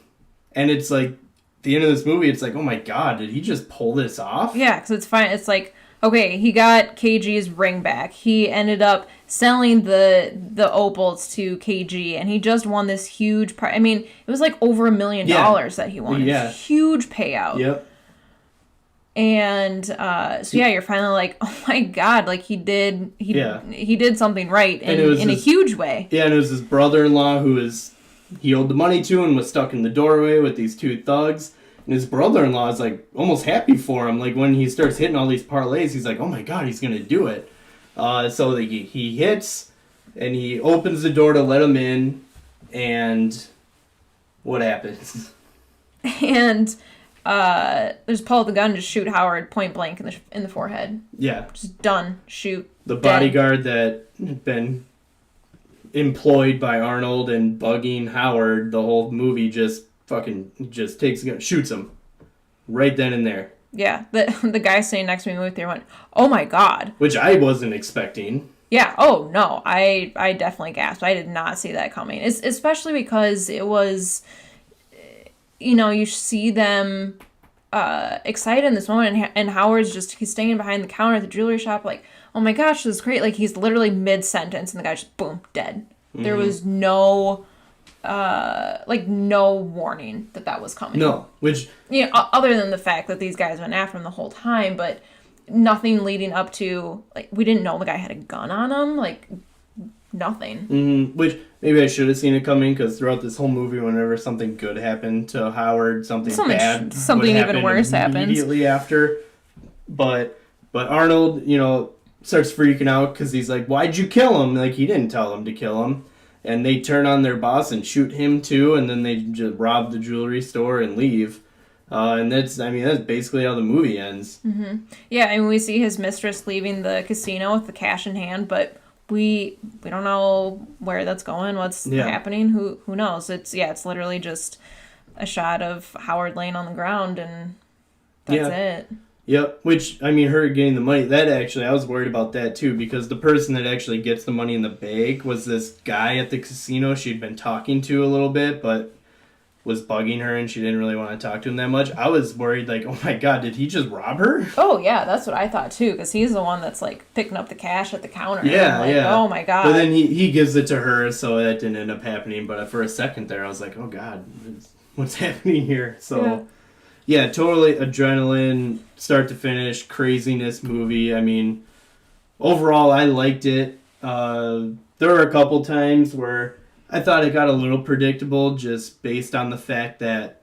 And it's like, at the end of this movie, it's like, oh my god, did he just pull this off? Yeah, because it's fine. It's like, okay, he got KG's ring back. He ended up selling the opals to KG, and he just won this huge prize. I mean, it was like over $1 million that he won. Yeah. Huge payout. Yep. And so yeah, you're finally like, oh my god, like he did something right in a huge way. Yeah, and it was his brother-in-law he owed the money to and was stuck in the doorway with these 2 thugs. And his brother-in-law is like almost happy for him. Like when he starts hitting all these parlays, he's like, oh my god, he's gonna do it. So he hits and he opens the door to let him in, and what happens? And just pull out the gun and just shoot Howard point blank in the forehead. Yeah. Just done. Shoot. The bodyguard that had been employed by Arnold and bugging Howard the whole movie just takes a gun, shoots him. Right then and there. Yeah. The guy sitting next to me there went, oh my god. Which I wasn't expecting. Yeah. Oh, no. I definitely gasped. I did not see that coming. Especially because it was... you see them excited in this moment, and Howard's he's standing behind the counter at the jewelry shop like, oh my gosh, this is great. Like, he's literally mid-sentence, and the guy's just, boom, dead. Mm-hmm. There was no warning that was coming. No, which... other than the fact that these guys went after him the whole time, but nothing leading up to, like, we didn't know the guy had a gun on him, like... Nothing. Mm-hmm. Which maybe I should have seen it coming, because throughout this whole movie, whenever something good happened to Howard, something bad, something even worse happens immediately after. But Arnold, starts freaking out because he's like, "Why'd you kill him?" Like, he didn't tell him to kill him, and they turn on their boss and shoot him too, and then they just rob the jewelry store and leave. And that's basically how the movie ends. Mm-hmm. Yeah, we see his mistress leaving the casino with the cash in hand, but. We don't know where that's going, what's happening, who knows. It's literally just a shot of Howard laying on the ground, and that's it. Yep, which, her getting the money, that actually, I was worried about that too, because the person that actually gets the money in the bag was this guy at the casino she'd been talking to a little bit, but was bugging her, and she didn't really want to talk to him that much. I was worried, like, oh my god, did he just rob her? Oh yeah, that's what I thought too, because he's the one that's like picking up the cash at the counter. Yeah, like, oh my god. But then he gives it to her, so that didn't end up happening. But for a second there, I was like, oh god, what's happening here? So yeah, totally adrenaline, start to finish, craziness movie. Overall, I liked it. There were a couple times where I thought it got a little predictable, just based on the fact that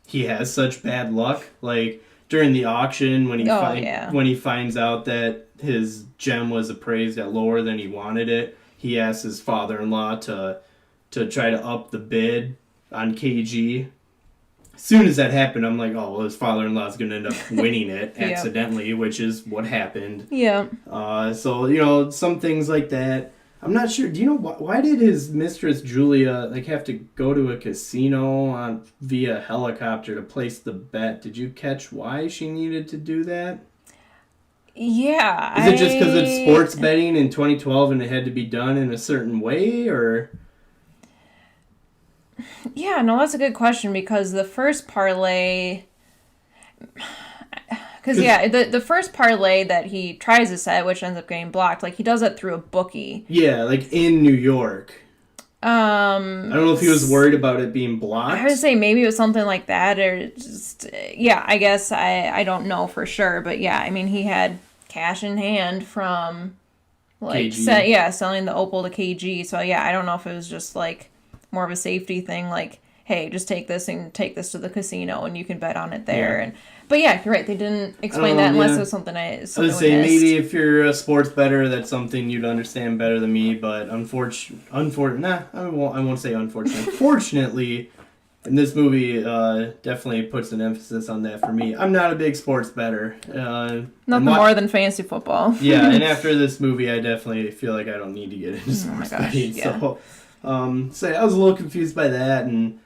he has such bad luck. Like, during the auction, when he finds out that his gem was appraised at lower than he wanted it, he asks his father-in-law to try to up the bid on KG. As soon as that happened, I'm like, oh, well, his father-in-law is going to end up winning it accidentally, which is what happened. Yeah. So, some things like that. I'm not sure. Do you know why did his mistress Julia have to go to a casino via helicopter to place the bet? Did you catch why she needed to do that? Yeah. Is it just because it's sports betting in 2012 and it had to be done in a certain way, or? Yeah, no, that's a good question, because the first parlay. Because, the first parlay that he tries to set, which ends up getting blocked, he does it through a bookie. Yeah, in New York. I don't know if he was worried about it being blocked. I would say maybe it was something like that, or just, I guess I don't know for sure. But, he had cash in hand from, KG. Selling the opal to KG. So, I don't know if it was just, more of a safety thing, hey, just take this to the casino and you can bet on it there. Yeah. But you're right. They didn't explain that unless it was something I would say maybe if you're a sports bettor, that's something you'd understand better than me. But I won't say unfortunately. Fortunately, and this movie definitely puts an emphasis on that for me. I'm not a big sports bettor. Nothing more than fantasy football. Yeah, and after this movie, I definitely feel like I don't need to get into sports betting. Yeah. So I was a little confused by that, and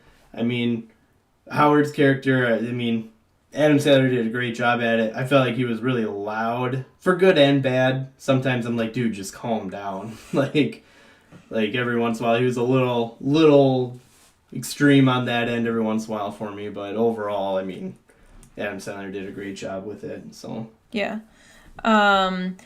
Howard's character, I mean, Adam Sandler did a great job at it. I felt like he was really loud, for good and bad. Sometimes I'm like, dude, just calm down. like every once in a while, he was a little extreme on that end every once in a while for me. But overall, I mean, Adam Sandler did a great job with it. So Yeah. I'm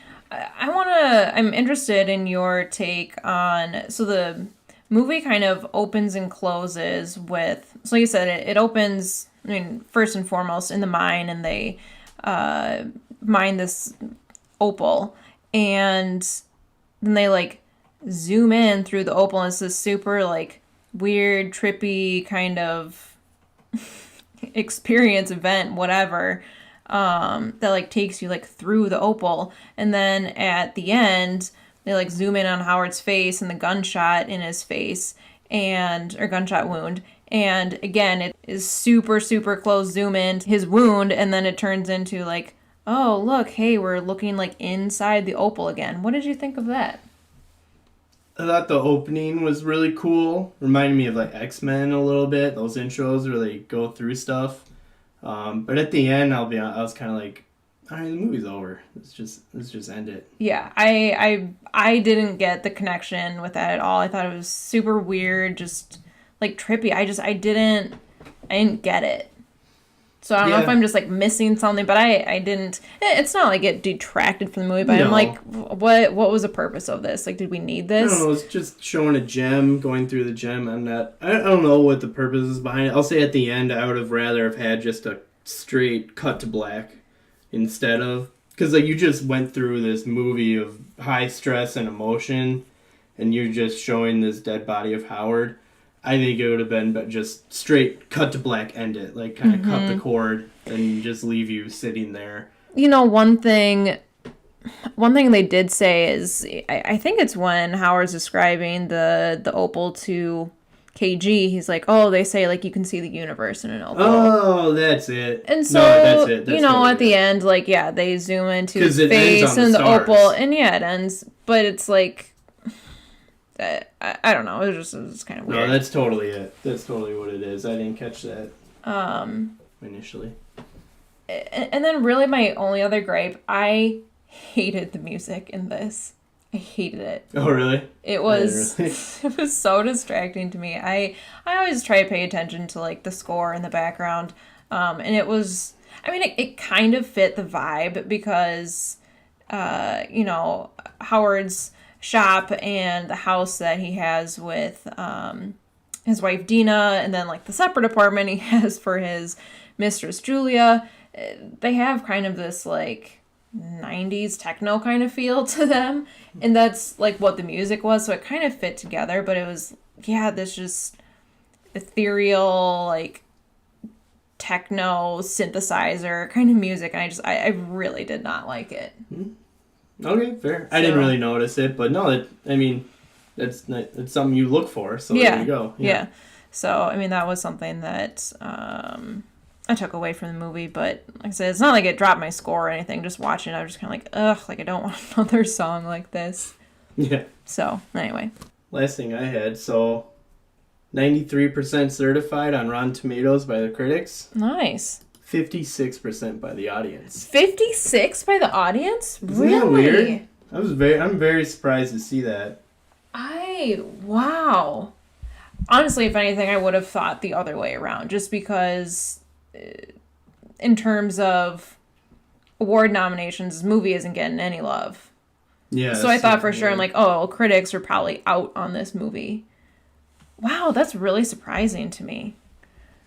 interested in your take on, so the movie kind of opens and closes with, so like you said, it opens, I mean, first and foremost in the mine, and they mine this opal, and then they like zoom in through the opal, and it's this super like weird, trippy kind of experience, event, whatever, that like takes you like through the opal, and then at the end they like zoom in on Howard's face and the gunshot in his face, or gunshot wound, and again it is super close zoom in to his wound, and then it turns into like, oh look, hey, we're looking like inside the opal again. What did you think of that? I thought the opening was really cool. Reminded me of like X-Men a little bit. Those intros where they go through stuff. But at the end, I was kind of like, all right, the movie's over. Let's just end it. Yeah, I didn't get the connection with that at all. I thought it was super weird, just like trippy. I didn't get it. So I don't know if I'm just like missing something, but I didn't. It's not like it detracted from the movie, but No. I'm like, what was the purpose of this? Like, did we need this? I don't know. It's just showing a gem, going through the gem. I don't know what the purpose is behind it. I'll say at the end, I would have rather have had just a straight cut to black instead of, because like you just went through this movie of high stress and emotion, and you're just showing this dead body of Howard. I think it would have been just straight cut to black, end it, like kind of cut the cord and just leave you sitting there. You know, one thing they did say is, I think it's when Howard's describing the opal to KG, he's like, oh, they say like you can see the universe in an opal. Oh, that's it. And so, that's it. That's you know, totally at the end, like, yeah, they zoom into his it ends face on and the the stars. opal, and yeah, it ends, but it's like, I don't know, it was kind of weird. No, that's totally it. That's totally what it is. I didn't catch that initially. And then really my only other gripe, I hated the music in this. I hated it. Oh, really? It was it was so distracting to me. I always try to pay attention to like the score in the background. And it was, I mean, it kind of fit the vibe because you know, Howard's shop and the house that he has with his wife Dina, and then like the separate apartment he has for his mistress Julia, they have kind of this like 90s techno kind of feel to them, and that's like what the music was, so it kind of fit together. But it was, yeah, this just ethereal like techno synthesizer kind of music, and I really did not like it. Okay, fair. I didn't really notice it, but no, I mean, it's something you look for, so yeah, there you go. Yeah. So, I mean, that was something that I took away from the movie, but like I said, it's not like it dropped my score or anything. Just watching it, I was just kind of like, ugh, like I don't want another song like this. Yeah. So, anyway. Last thing I had, so 93% certified on Rotten Tomatoes by the critics. Nice. 56% by the audience. 56 by the audience? Isn't Really? that weird? I'm very surprised to see that. Wow. Honestly, if anything, I would have thought the other way around, just because in terms of award nominations, this movie isn't getting any love. Yeah. So I thought for sure, I'm like, oh, critics are probably out on this movie. Wow, that's really surprising to me.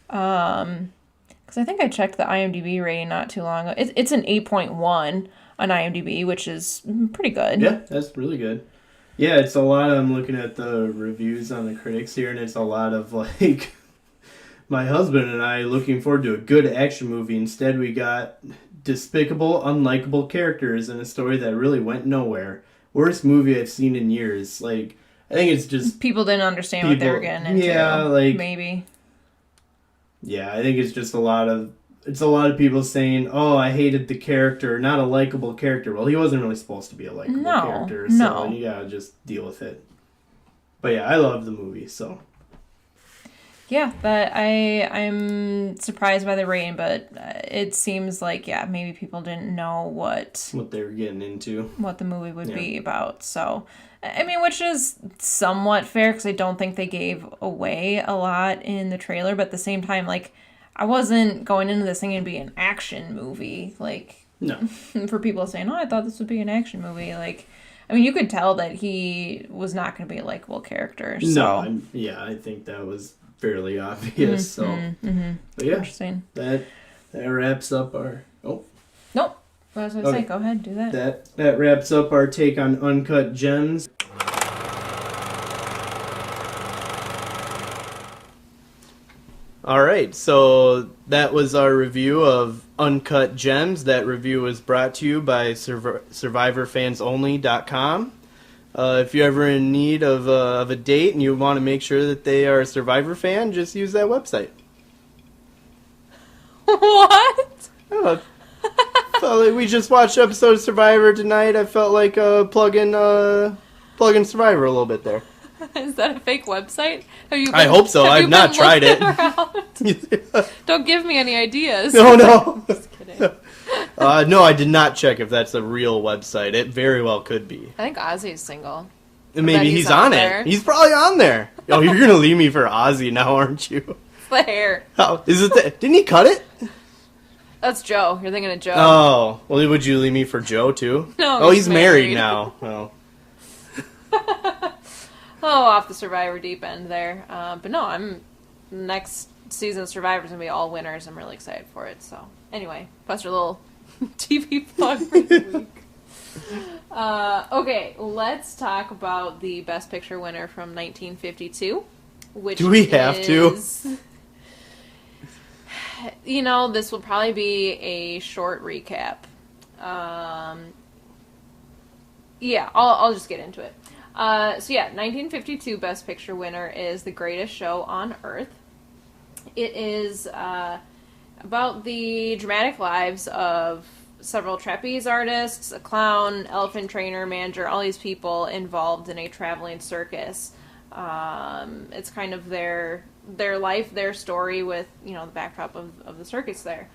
Because I think I checked the IMDb rating not too long ago. It's an 8.1 on IMDb, which is pretty good. Yeah, that's really good. Yeah, it's a lot. I'm looking at the reviews on the critics here, and it's a lot of like my husband and I looking forward to a good action movie. Instead, we got despicable, unlikable characters and a story that really went nowhere. Worst movie I've seen in years. Like, I think it's just people didn't understand what they were getting into. Yeah, like maybe. Yeah, I think it's just a lot of people saying, "Oh, I hated the character, not a likable character." Well, he wasn't really supposed to be a likable character, so you gotta just deal with it. But yeah, I love the movie, so. Yeah, but I'm surprised by the rating, but it seems like, maybe people didn't know what they were getting into. What the movie would be about. So, I mean, which is somewhat fair, because I don't think they gave away a lot in the trailer, but at the same time, like, I wasn't going into this thing to be an action movie. Like, no. For people saying, oh, I thought this would be an action movie, like, I mean, you could tell that he was not going to be a likable character. So. No, I think that was fairly obvious. But yeah, interesting. That wraps up our. Oh. Nope. What was I going to say? Go ahead, do that. That wraps up our take on Uncut Gems. All right, so that was our review of Uncut Gems. That review was brought to you by SurvivorFansOnly.com. If you're ever in need of a date and you want to make sure that they are a Survivor fan, just use that website. What? Felt like we just watched an episode of Survivor tonight. I felt like plug in Survivor a little bit there. Is that a fake website? I hope so. I've not tried it. Don't give me any ideas. No. Just kidding. No, I did not check if that's a real website. It very well could be. I think Ozzy's single. Maybe he's on it. He's probably on there. Oh, you're going to leave me for Ozzy now, aren't you? It's the hair. Oh, is it didn't he cut it? That's Joe. You're thinking of Joe. Oh. Well, would you leave me for Joe, too? No, Oh, he's married now. Oh. Off the Survivor deep end there. But no, next season of Survivor is going to be all winners. I'm really excited for it. So, anyway, that's your little TV plug for the week. Okay, let's talk about the Best Picture winner from 1952. Which Do we have to? You know, this will probably be a short recap. Yeah, I'll just get into it. 1952 Best Picture winner is The Greatest Show on Earth. It is about the dramatic lives of several trapeze artists, a clown, elephant trainer, manager, all these people involved in a traveling circus. It's kind of their life, their story with, the backdrop of the circus there.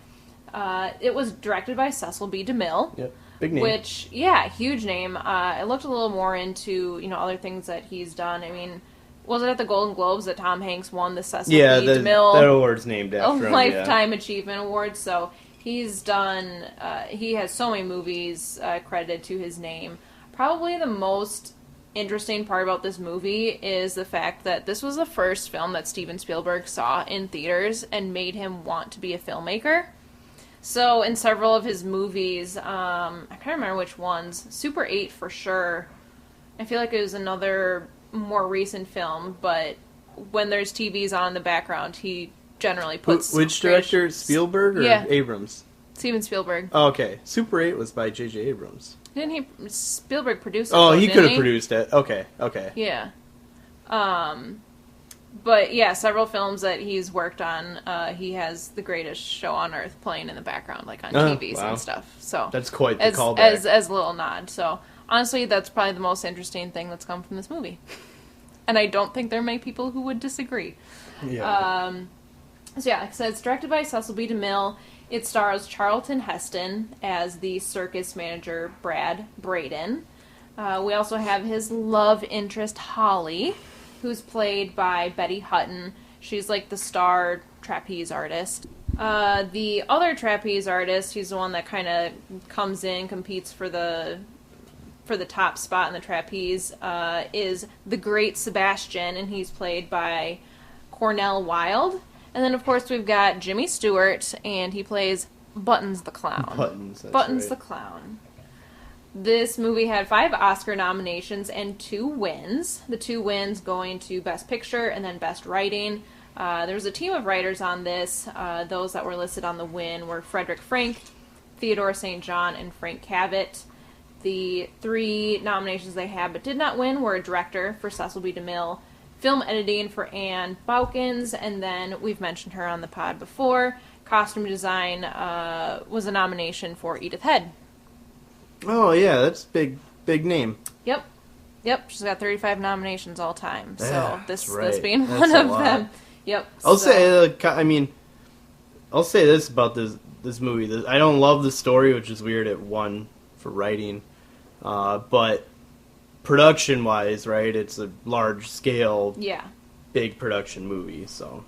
It was directed by Cecil B. DeMille. Yep. Big name. Which, huge name. I looked a little more into, other things that he's done. I mean, was it at the Golden Globes that Tom Hanks won the Cecil B. DeMille? That award's named after him. Lifetime Achievement Award. So he's done, he has so many movies credited to his name. Probably the most interesting part about this movie is the fact that this was the first film that Steven Spielberg saw in theaters and made him want to be a filmmaker. So in several of his movies, I can't remember which ones, Super 8 for sure. I feel like it was another more recent film, but when there's TVs on in the background, he generally puts... Which director? Spielberg or Abrams? Steven Spielberg. Oh, okay. Super 8 was by J.J. Abrams. Didn't he... Spielberg produced it. Oh, he could have produced it. Okay. Yeah. But yeah, several films that he's worked on, he has The Greatest Show on Earth playing in the background, like on TVs and stuff. So that's quite the callback. As a little nod. So honestly, that's probably the most interesting thing that's come from this movie. And I don't think there are many people who would disagree. Yeah. Like I said, it's directed by Cecil B. DeMille. It stars Charlton Heston as the circus manager Brad Braden. We also have his love interest Holly, who's played by Betty Hutton. She's like the star trapeze artist. The other trapeze artist, he's the one that kind of comes in, competes for the top spot in the trapeze, is the Great Sebastian, and he's played by Cornell Wilde. And then, of course, we've got Jimmy Stewart, and he plays Buttons the Clown. Buttons the Clown. This movie had 5 Oscar nominations and 2 wins. The 2 wins going to Best Picture and then Best Writing. There was a team of writers on this. Those that were listed on the win were Frederick Frank, Theodore St. John, and Frank Cavett. The 3 nominations they had but did not win were a director for Cecil B. DeMille, film editing for Anne Bowkins, and then we've mentioned her on the pod before. Costume design was a nomination for Edith Head. Oh, yeah, that's big name. Yep, she's got 35 nominations all time, so this right. being that's one of them. Yep. I'll say this about this movie. I don't love the story, which is weird at one for writing, but production-wise, right? It's a large-scale, big production movie. So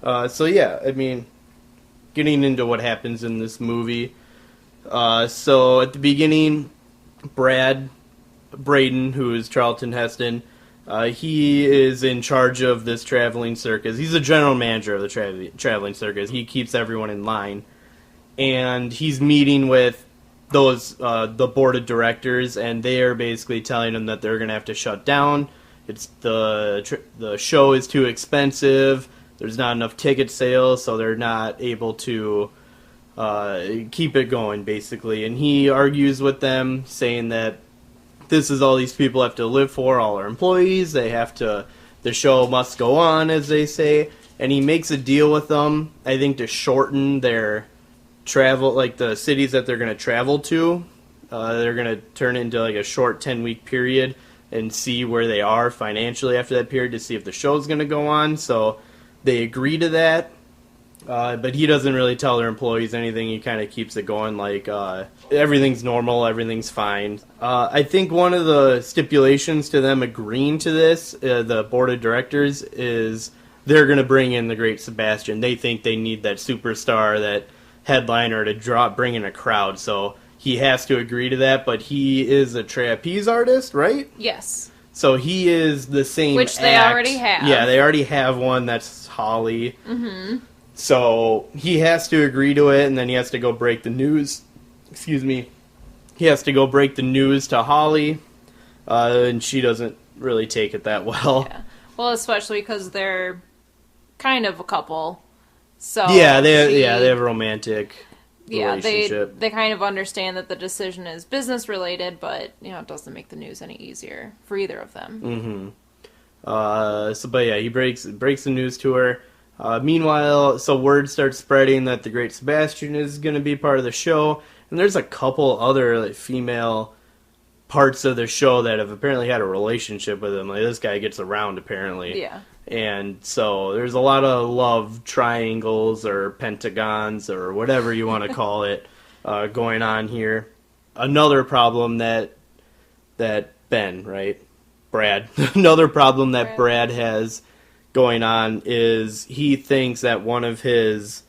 yeah. I mean, getting into what happens in this movie. So at the beginning, Braden, who is Charlton Heston, he is in charge of this traveling circus. He's the general manager of the traveling circus. He keeps everyone in line. And he's meeting with the board of directors, and they are basically telling him that they're going to have to shut down. It's the show is too expensive. There's not enough ticket sales, so they're not able to keep it going, basically. And he argues with them, saying that this is all these people have to live for, all our employees. The show must go on, as they say. And he makes a deal with them, I think, to shorten their travel, like the cities that they're going to travel to. They're going to turn it into like a short 10-week period and see where they are financially after that period to see if the show's going to go on. So they agree to that. But he doesn't really tell their employees anything. He kind of keeps it going like everything's normal, everything's fine. I think one of the stipulations to them agreeing to this, the board of directors, is they're going to bring in the Great Sebastian. They think they need that superstar, that headliner to bring in a crowd. So he has to agree to that, but he is a trapeze artist, right? Yes. So he is the same Which they act. already have. Yeah, they already have one. That's Holly. Mm-hmm. So he has to agree to it, and then he has to go break the news. Excuse me. He has to go break the news to Holly, and she doesn't really take it that well. Yeah. Well, especially because they're kind of a couple. So they have a romantic relationship. They kind of understand that the decision is business related, but it doesn't make the news any easier for either of them. Mm-hmm. He breaks the news to her. Meanwhile, so word starts spreading that the Great Sebastian is going to be part of the show, and there's a couple other female parts of the show that have apparently had a relationship with him. Like, this guy gets around, apparently. Yeah. And so there's a lot of love triangles or pentagons or whatever you want to call it going on here. Another problem that Ben, right? Brad. Another problem that Brad has going on is he thinks that one of his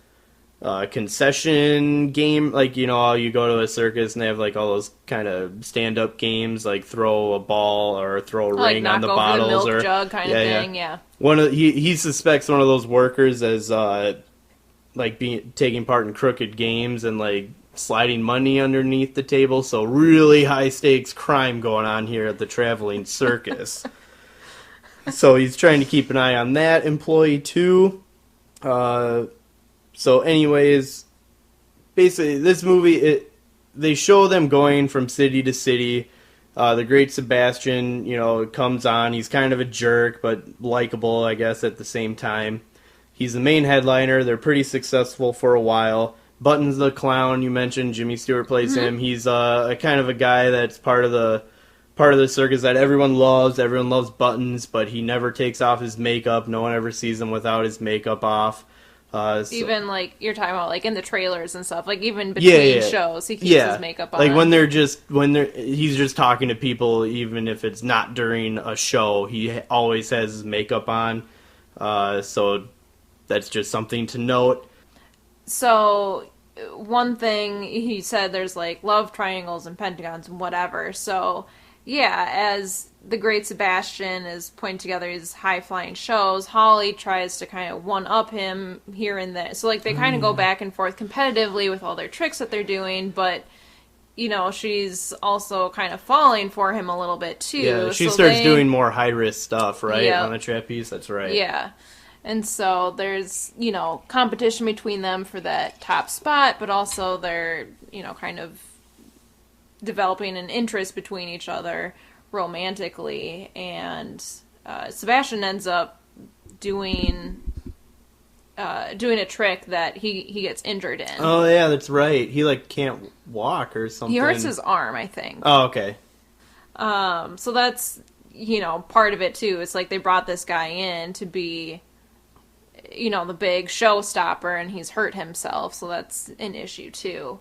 concession game, like, you go to a circus and they have like all those kind of stand-up games, like throw a ball or throw a ring on the bottles, the milk or jug kind of thing. Yeah. He suspects one of those workers as taking part in crooked games and like sliding money underneath the table. So really high stakes crime going on here at the traveling circus. So he's trying to keep an eye on that employee too. So anyways, basically this movie, they show them going from city to city. The Great Sebastian, comes on. He's kind of a jerk, but likable, I guess, at the same time. He's the main headliner. They're pretty successful for a while. Buttons the clown, you mentioned, Jimmy Stewart plays him. He's a kind of a guy that's part of the circus that everyone loves. Everyone loves Buttons, but he never takes off his makeup. No one ever sees him without his makeup off. Even like you're talking about, like in the trailers and stuff, like even between shows, he keeps his makeup on. Like he's just talking to people, even if it's not during a show, he always has his makeup on. So that's just something to note. So one thing he said, there's like love triangles and pentagons and whatever. So yeah, as the Great Sebastian is putting together these high-flying shows, Holly tries to kind of one-up him here and there. So, like, they kind of go back and forth competitively with all their tricks that they're doing, but, she's also kind of falling for him a little bit, too. Yeah, she starts doing more high-risk stuff, right, on the trapeze? That's right. Yeah. And so there's, competition between them for that top spot, but also they're, kind of developing an interest between each other romantically, and Sebastian ends up doing a trick that he gets injured in. Oh yeah, that's right. He can't walk or something. He hurts his arm, I think. Oh, okay. So that's part of it too. It's like they brought this guy in to be the big showstopper, and he's hurt himself, so that's an issue too.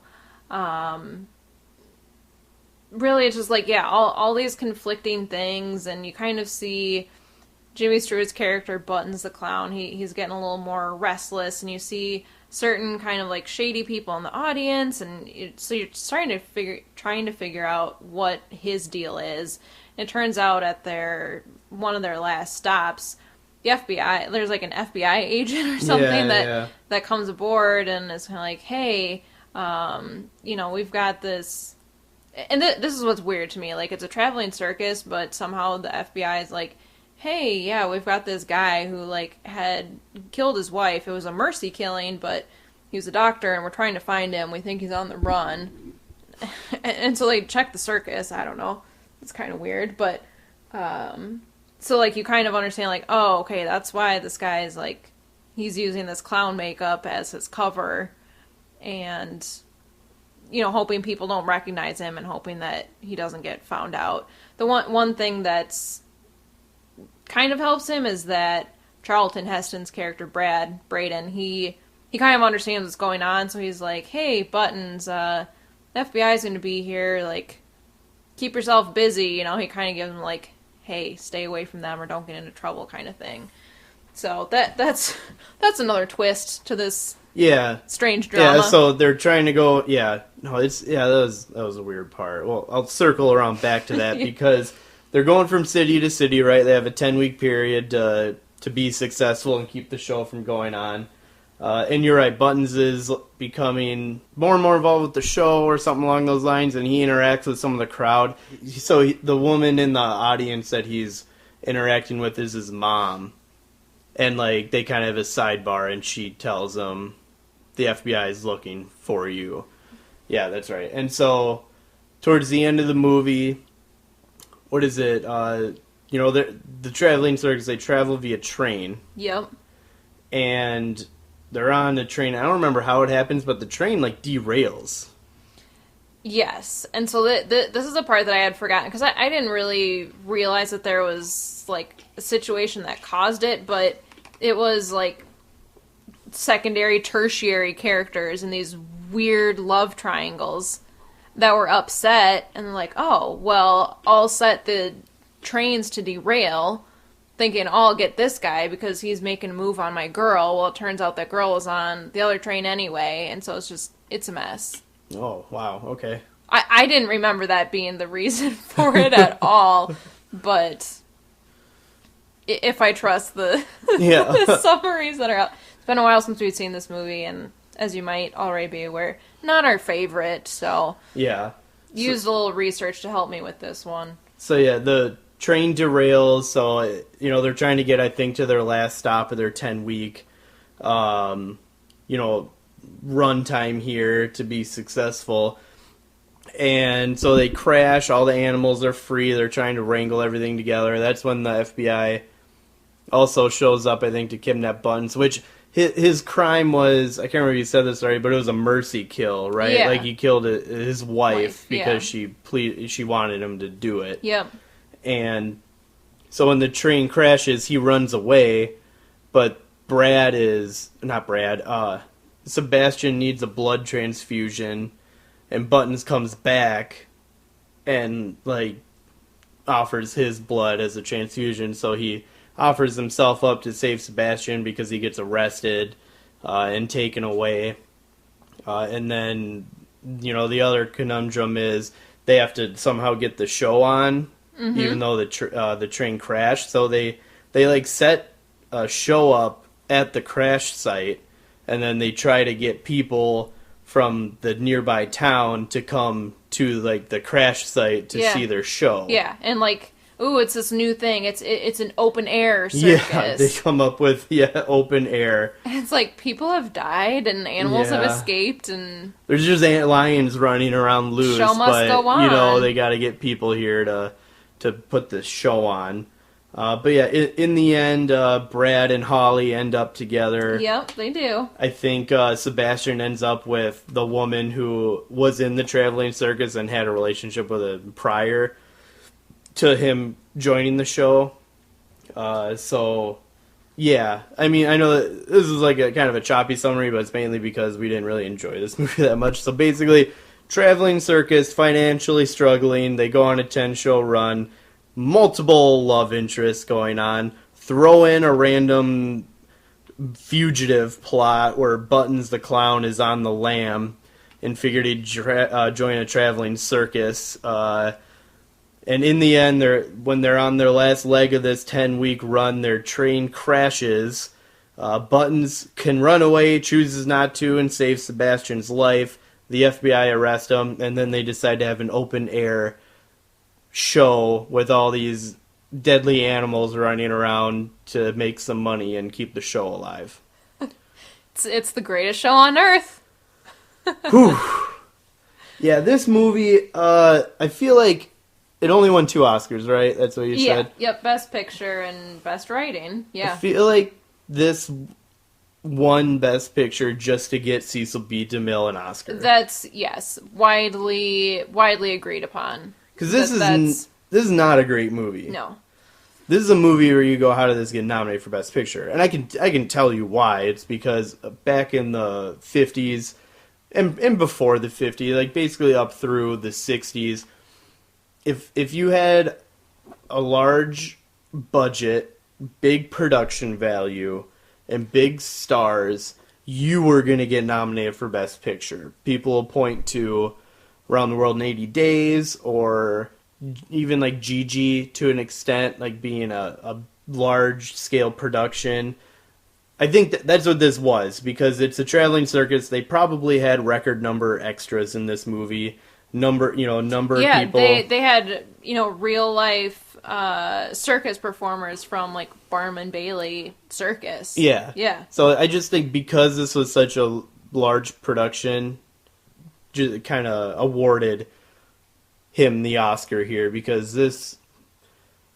Really, it's just like, all these conflicting things, and you kind of see Jimmy Stewart's character, Buttons the Clown, he's getting a little more restless, and you see certain kind of like shady people in the audience, and so you're trying to figure out what his deal is. It turns out at one of their last stops, the FBI, there's like an FBI agent or something that comes aboard and is kind of like, hey, we've got this. And this is what's weird to me. Like, it's a traveling circus, but somehow the FBI is like, hey, yeah, we've got this guy who, like, had killed his wife. It was a mercy killing, but he was a doctor, and we're trying to find him. We think he's on the run. And so they check the circus. I don't know. It's kind of weird, but, so, like, you kind of understand, like, oh, okay, that's why this guy is, like, he's using this clown makeup as his cover, and, hoping people don't recognize him and hoping that he doesn't get found out. The one thing that's kind of helps him is that Charlton Heston's character, Braden, he kind of understands what's going on, so he's like, hey, Buttons, the FBI's going to be here, like, keep yourself busy, he kind of gives him, like, hey, stay away from them or don't get into trouble kind of thing. So that's another twist to this strange drama. Yeah, so they're trying to go, that was a weird part. Well, I'll circle around back to that because they're going from city to city, right? They have a 10-week period to be successful and keep the show from going on. And you're right, Buttons is becoming more and more involved with the show or something along those lines, and he interacts with some of the crowd. So the woman in the audience that he's interacting with is his mom. And, like, they kind of have a sidebar, and she tells him, the FBI is looking for you. Yeah, that's right. And so, towards the end of the movie, what is it? The traveling circus, they travel via train. Yep. And they're on a train. I don't remember how it happens, but the train, like, derails. Yes. And so this is a part that I had forgotten, because I didn't really realize that there was, like, a situation that caused it, but it was, like, secondary, tertiary characters in these weird love triangles that were upset, and like, oh, well, I'll set the trains to derail, thinking, oh, I'll get this guy because he's making a move on my girl. Well, it turns out that girl was on the other train anyway, and so it's a mess. Oh, wow, okay. I didn't remember that being the reason for it at all, but if I trust the summaries that are out. It's been a while since we've seen this movie, and as you might already be aware, not our favorite, so used a little research to help me with this one. So the train derails, so they're trying to get, I think, to their last stop of their 10-week run time here to be successful. And so they crash, all the animals are free, they're trying to wrangle everything together. That's when the FBI also shows up, I think, to kidnap Buttons, which his crime was, I can't remember if you said this already, but it was a mercy kill, right? Yeah. Like, he killed his wife because she wanted him to do it. Yep. And so when the train crashes, he runs away, but Sebastian needs a blood transfusion, and Buttons comes back and, like, offers his blood as a transfusion, so he offers himself up to save Sebastian because he gets arrested and taken away. And then, the other conundrum is they have to somehow get the show on, even though the train crashed. So they like set a show up at the crash site, and then they try to get people from the nearby town to come to, like, the crash site to see their show. Yeah, and, like, ooh, it's this new thing. It's an open air circus. Yeah, they come up with open air. And it's like people have died and animals have escaped, and there's just lions running around loose. Show must go on. They got to get people here to put this show on. But yeah, in the end, Brad and Holly end up together. Yep, they do. I think Sebastian ends up with the woman who was in the traveling circus and had a relationship with him prior to him joining the show. So Yeah, I mean, I know that this is like a kind of a choppy summary, but it's mainly because we didn't really enjoy this movie that much. So basically, traveling circus, financially struggling, they go on a 10-show run, multiple love interests going on, throw in a random fugitive plot where Buttons the Clown is on the lam and figured he'd join a traveling circus. And in the end, when they're on their last leg of this 10-week run, their train crashes. Buttons can run away, chooses not to, and saves Sebastian's life. The FBI arrest him, and then they decide to have an open-air show with all these deadly animals running around to make some money and keep the show alive. It's the greatest show on earth. Whew. Yeah, this movie, I feel like it only won 2 Oscars, right? That's what you said? Yep, Best Picture and Best Writing. Yeah. I feel like this won Best Picture just to get Cecil B. DeMille an Oscar. That's, yes, widely agreed upon. Because this is not a great movie. No. This is a movie where you go, how did this get nominated for Best Picture? And I can tell you why. It's because back in the 50s and before the 50s, like basically up through the 60s, if you had a large budget, big production value, and big stars, you were going to get nominated for Best Picture. People will point to Around the World in 80 Days, or even like Gigi to an extent, like being a large-scale production. I think that's what this was, because it's a traveling circus. They probably had record number extras in this movie. Number of people. Yeah, they had, real life circus performers from like Barnum Bailey Circus. Yeah. Yeah. So I just think because this was such a large production, just kind of awarded him the Oscar here, because this,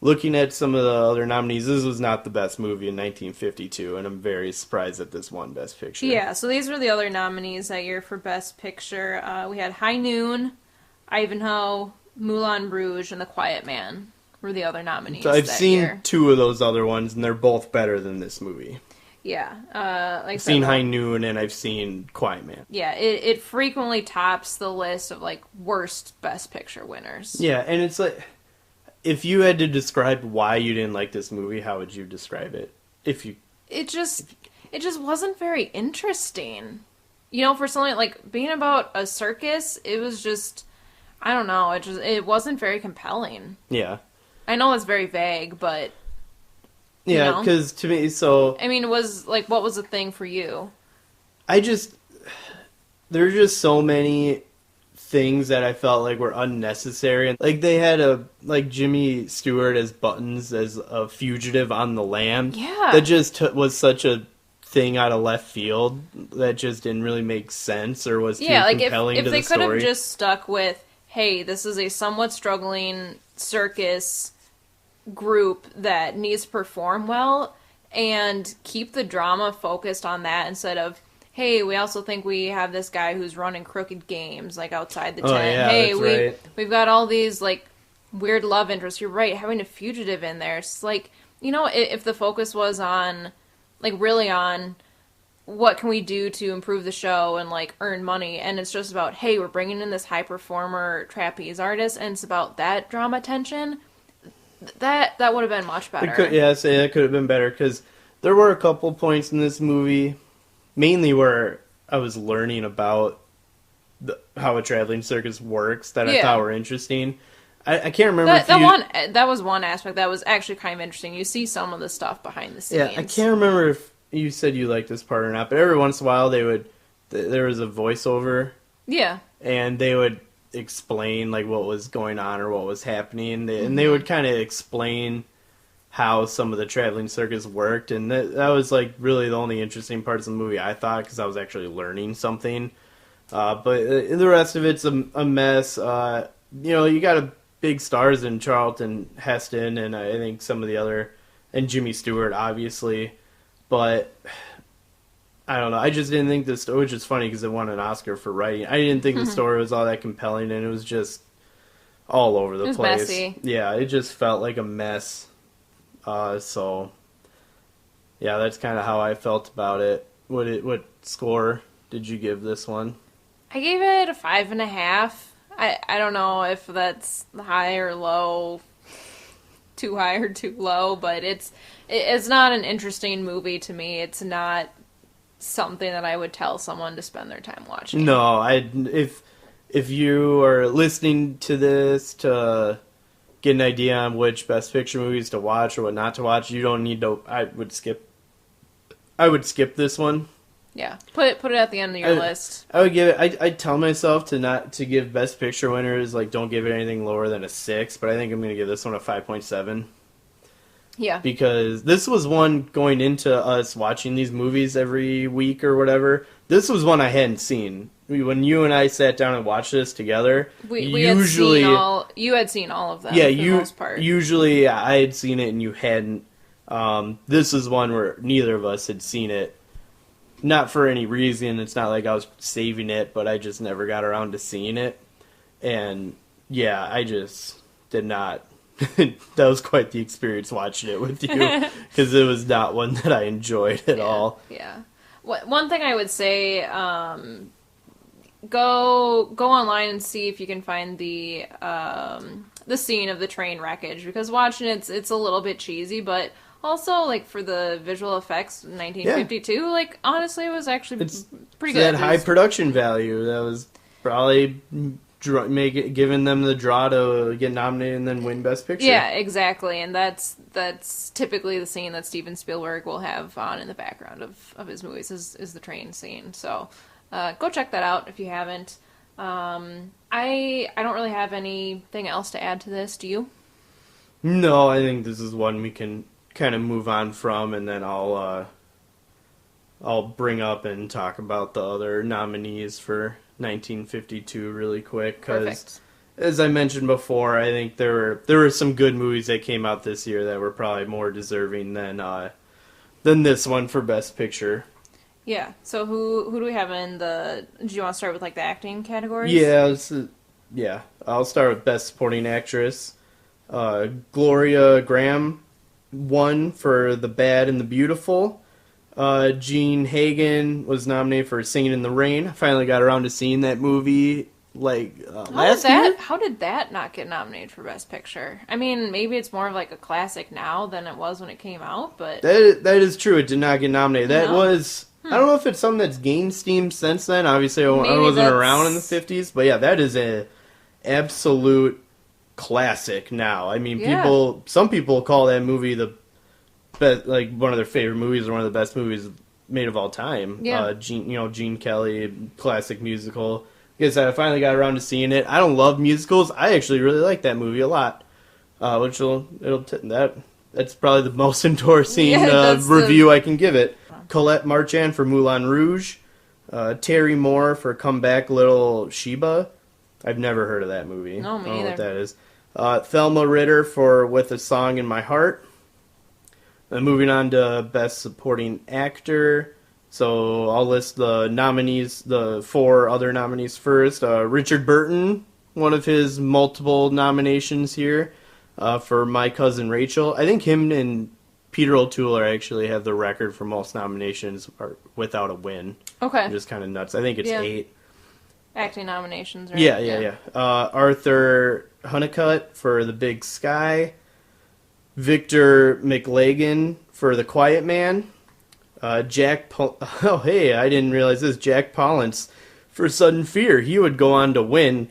looking at some of the other nominees, this was not the best movie in 1952, and I'm very surprised that this won Best Picture. Yeah, so these were the other nominees that year for Best Picture. We had High Noon, Ivanhoe, Moulin Rouge, and The Quiet Man were the other nominees. So I've that seen year. 2 of those other ones, and they're both better than this movie. Yeah, I've seen High Noon and I've seen Quiet Man. Yeah, it frequently tops the list of like worst Best Picture winners. Yeah, and it's like, if you had to describe why you didn't like this movie, how would you describe it? It just wasn't very interesting. For something like being about a circus, it was just, I don't know, it wasn't very compelling. Yeah. I know it's very vague, but yeah, because to me, I mean, it was like, what was the thing for you? there's just so many things that I felt like were unnecessary. Like they had Jimmy Stewart as Buttons as a fugitive on the lam. Yeah. That just was such a thing out of left field that just didn't really make sense or was too compelling to the story. If they could have just stuck with, hey, this is a somewhat struggling circus group that needs to perform well, and keep the drama focused on that instead of, hey, we also think we have this guy who's running crooked games like outside the tent. Yeah, hey, we've got all these like weird love interests. You're right, having a fugitive in there. It's like, if the focus was on like really on what can we do to improve the show and like earn money, and it's just about, hey, we're bringing in this high performer trapeze artist, and it's about that drama tension, that would have been much better. That could have been better, because there were a couple points in this movie, mainly where I was learning about how a traveling circus works that I thought were interesting. I can't remember that was one aspect that was actually kind of interesting. You see some of the stuff behind the scenes. Yeah, I can't remember if you said you liked this part or not, but every once in a while there was a voiceover. Yeah. And they would explain like what was going on or what was happening, and they would kind of explain how some of the traveling circus worked, and that was like really the only interesting parts of the movie, I thought, because I was actually learning something. But the rest of it's a mess. You got big stars in Charlton Heston, and I think some of the other, and Jimmy Stewart, obviously. But I don't know. I just didn't think the story, which is funny because it won an Oscar for writing. I didn't think the story was all that compelling, and it was just all over the place. Messy. Yeah, it just felt like a mess. So yeah, that's kind of how I felt about it. What score did you give this one? I gave it a 5.5. I don't know if that's high or low, too high or too low, but it's not an interesting movie to me. It's not something that I would tell someone to spend their time watching. No, if you are listening to this to get an idea on which Best Picture movies to watch or what not to watch, you don't need to. I would skip this one. Yeah, put it at the end of your list. I would give it. I tell myself to give Best Picture winners, like, don't give it anything lower than a 6, but I think I'm going to give this one a 5.7. Yeah, because this was one going into us watching these movies every week or whatever. This was one I hadn't seen. When you and I sat down and watched this together, we usually you had seen all of them. Yeah, for the most part. Usually I had seen it and you hadn't. This is one where neither of us had seen it. Not for any reason. It's not like I was saving it, but I just never got around to seeing it. And yeah, I just did not. That was quite the experience watching it with you, because it was not one that I enjoyed at all. Yeah. One thing I would say, go online and see if you can find the scene of the train wreckage, because watching it's a little bit cheesy, but also, like, for the visual effects, 1952, like, honestly, it was actually pretty good. That high production value, that was probably giving them the draw to get nominated and then win Best Picture. Yeah, exactly, and that's typically the scene that Steven Spielberg will have on in the background of his movies, is the train scene. So, go check that out if you haven't. I don't really have anything else to add to this. Do you? No, I think this is one we can kind of move on from, and then I'll bring up and talk about the other nominees for 1952 really quick, because as I mentioned before, I think there were some good movies that came out this year that were probably more deserving than this one for Best Picture. Yeah. So who do we have in the? Do you want to start with, like, the acting categories? Yeah. I'll start with Best Supporting Actress. Gloria Graham won for The Bad and the Beautiful. Jean Hagen was nominated for Singing in the Rain. I finally got around to seeing that movie last year. How did that not get nominated for Best Picture? I mean, maybe it's more of like a classic now than it was when it came out, but that is true. It did not get nominated. That was I don't know if it's something that's gained steam since then. Obviously, I wasn't around in the 50s, but yeah, that is a absolute classic now. I mean, some people call that movie the best, like, one of their favorite movies or one of the best movies made of all time. Yeah. Gene Kelly, classic musical. Like I said, I finally got around to seeing it. I don't love musicals. I actually really like that movie a lot. That's probably the most endorsing review I can give it. Colette Marchand for Moulin Rouge. Terry Moore for Come Back Little Sheba. I've never heard of that movie. No, me I don't know either. what that is. Thelma Ritter for With a Song in My Heart. Moving on to Best Supporting Actor. So I'll list the nominees, the 4 other nominees first. Richard Burton, one of his multiple nominations here for My Cousin Rachel. I think him and Peter O'Toole actually have the record for most nominations without a win. Okay. Just kind of nuts. I think it's 8. Acting nominations, right? Yeah. Arthur Honeycutt for The Big Sky. Victor McLagan for The Quiet Man. I didn't realize this. Jack Palance for Sudden Fear. He would go on to win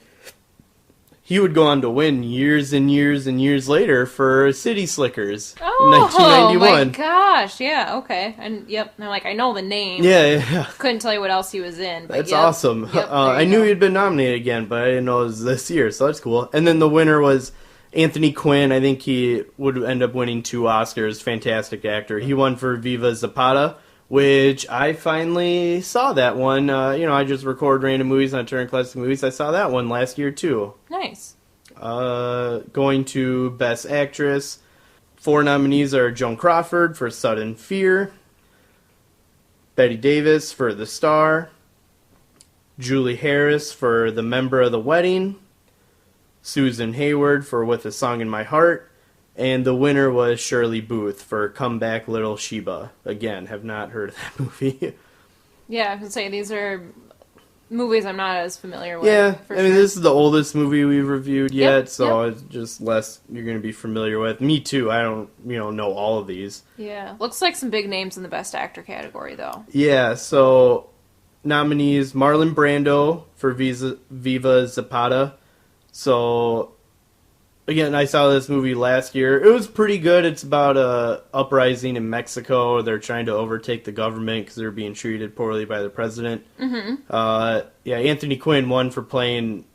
years and years and years later for City Slickers in 1991. Oh my gosh, yeah, okay. And I know the name. Yeah. Couldn't tell you what else he was in. But That's awesome. I knew he'd been nominated again, but I didn't know it was this year, so that's cool. And then the winner was Anthony Quinn. I think he would end up winning 2 Oscars. Fantastic actor. He won for Viva Zapata, which I finally saw that one. I just record random movies and I turn classic movies. I saw that one last year, too. Nice. Going to Best Actress. 4 nominees are Joan Crawford for Sudden Fear, Bette Davis for The Star, Julie Harris for The Member of the Wedding, Susan Hayward for With a Song in My Heart, And the winner was Shirley Booth for Come Back Little Sheba. Again, have not heard of that movie. Yeah, I was say these are movies I'm not as familiar with. Yeah, for I mean, sure. this is the oldest movie we've reviewed yet, Yep, so yep. it's just less you're going to be familiar with. Me too, I don't, know all of these. Yeah, looks like some big names in the Best Actor category, though. Yeah, so nominees, Marlon Brando for Viva Zapata. So, again, I saw this movie last year. It was pretty good. It's about a uprising in Mexico. They're trying to overtake the government because they're being treated poorly by the president. Yeah, Anthony Quinn won for playing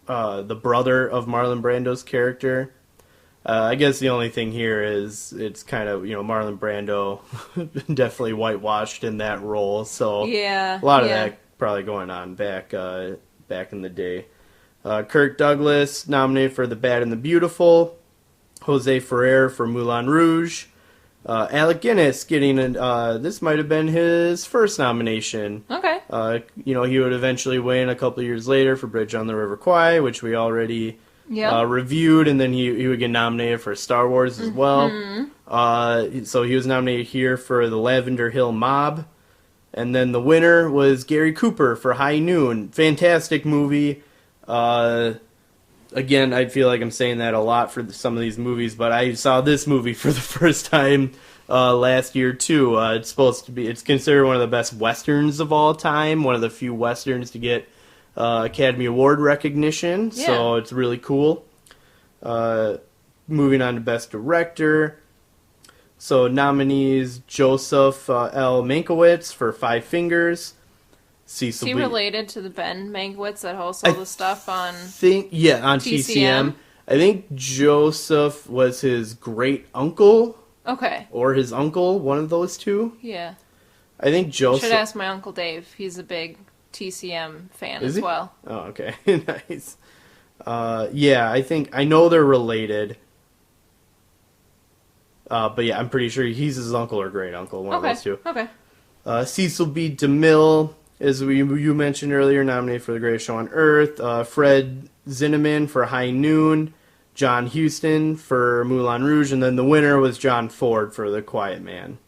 the brother of Marlon Brando's character. I guess the only thing here is it's kind of, Marlon Brando definitely whitewashed in that role. So Yeah, a lot of that probably going on back in the day. Kirk Douglas nominated for The Bad and the Beautiful. Jose Ferrer for Moulin Rouge. Alec Guinness getting this might have been his first nomination. Okay. He would eventually win a couple of years later for Bridge on the River Kwai, which we already reviewed, and then he would get nominated for Star Wars as well. So he was nominated here for The Lavender Hill Mob. And then the winner was Gary Cooper for High Noon. Fantastic movie. Again, I feel like I'm saying that a lot for some of these movies, but I saw this movie for the first time last year too. It's considered one of the best westerns of all time, one of the few westerns to get Academy Award recognition, so it's really cool. Moving on to Best Director. So nominees, Joseph L. Mankiewicz for Five Fingers. Is he related to the Ben Mankiewicz that hosts all the stuff on on TCM. I think Joseph was his great uncle. Okay. Or his uncle, one of those two. Yeah. I think Joseph... Should ask my Uncle Dave. He's a big TCM fan as well. Oh, okay. Nice. Yeah, I know they're related. But yeah, I'm pretty sure he's his uncle or great uncle, one of those two. Okay. Cecil B. DeMille, as you mentioned earlier, nominated for The Greatest Show on Earth. Fred Zinnemann for High Noon. John Huston for Moulin Rouge. And then the winner was John Ford for The Quiet Man.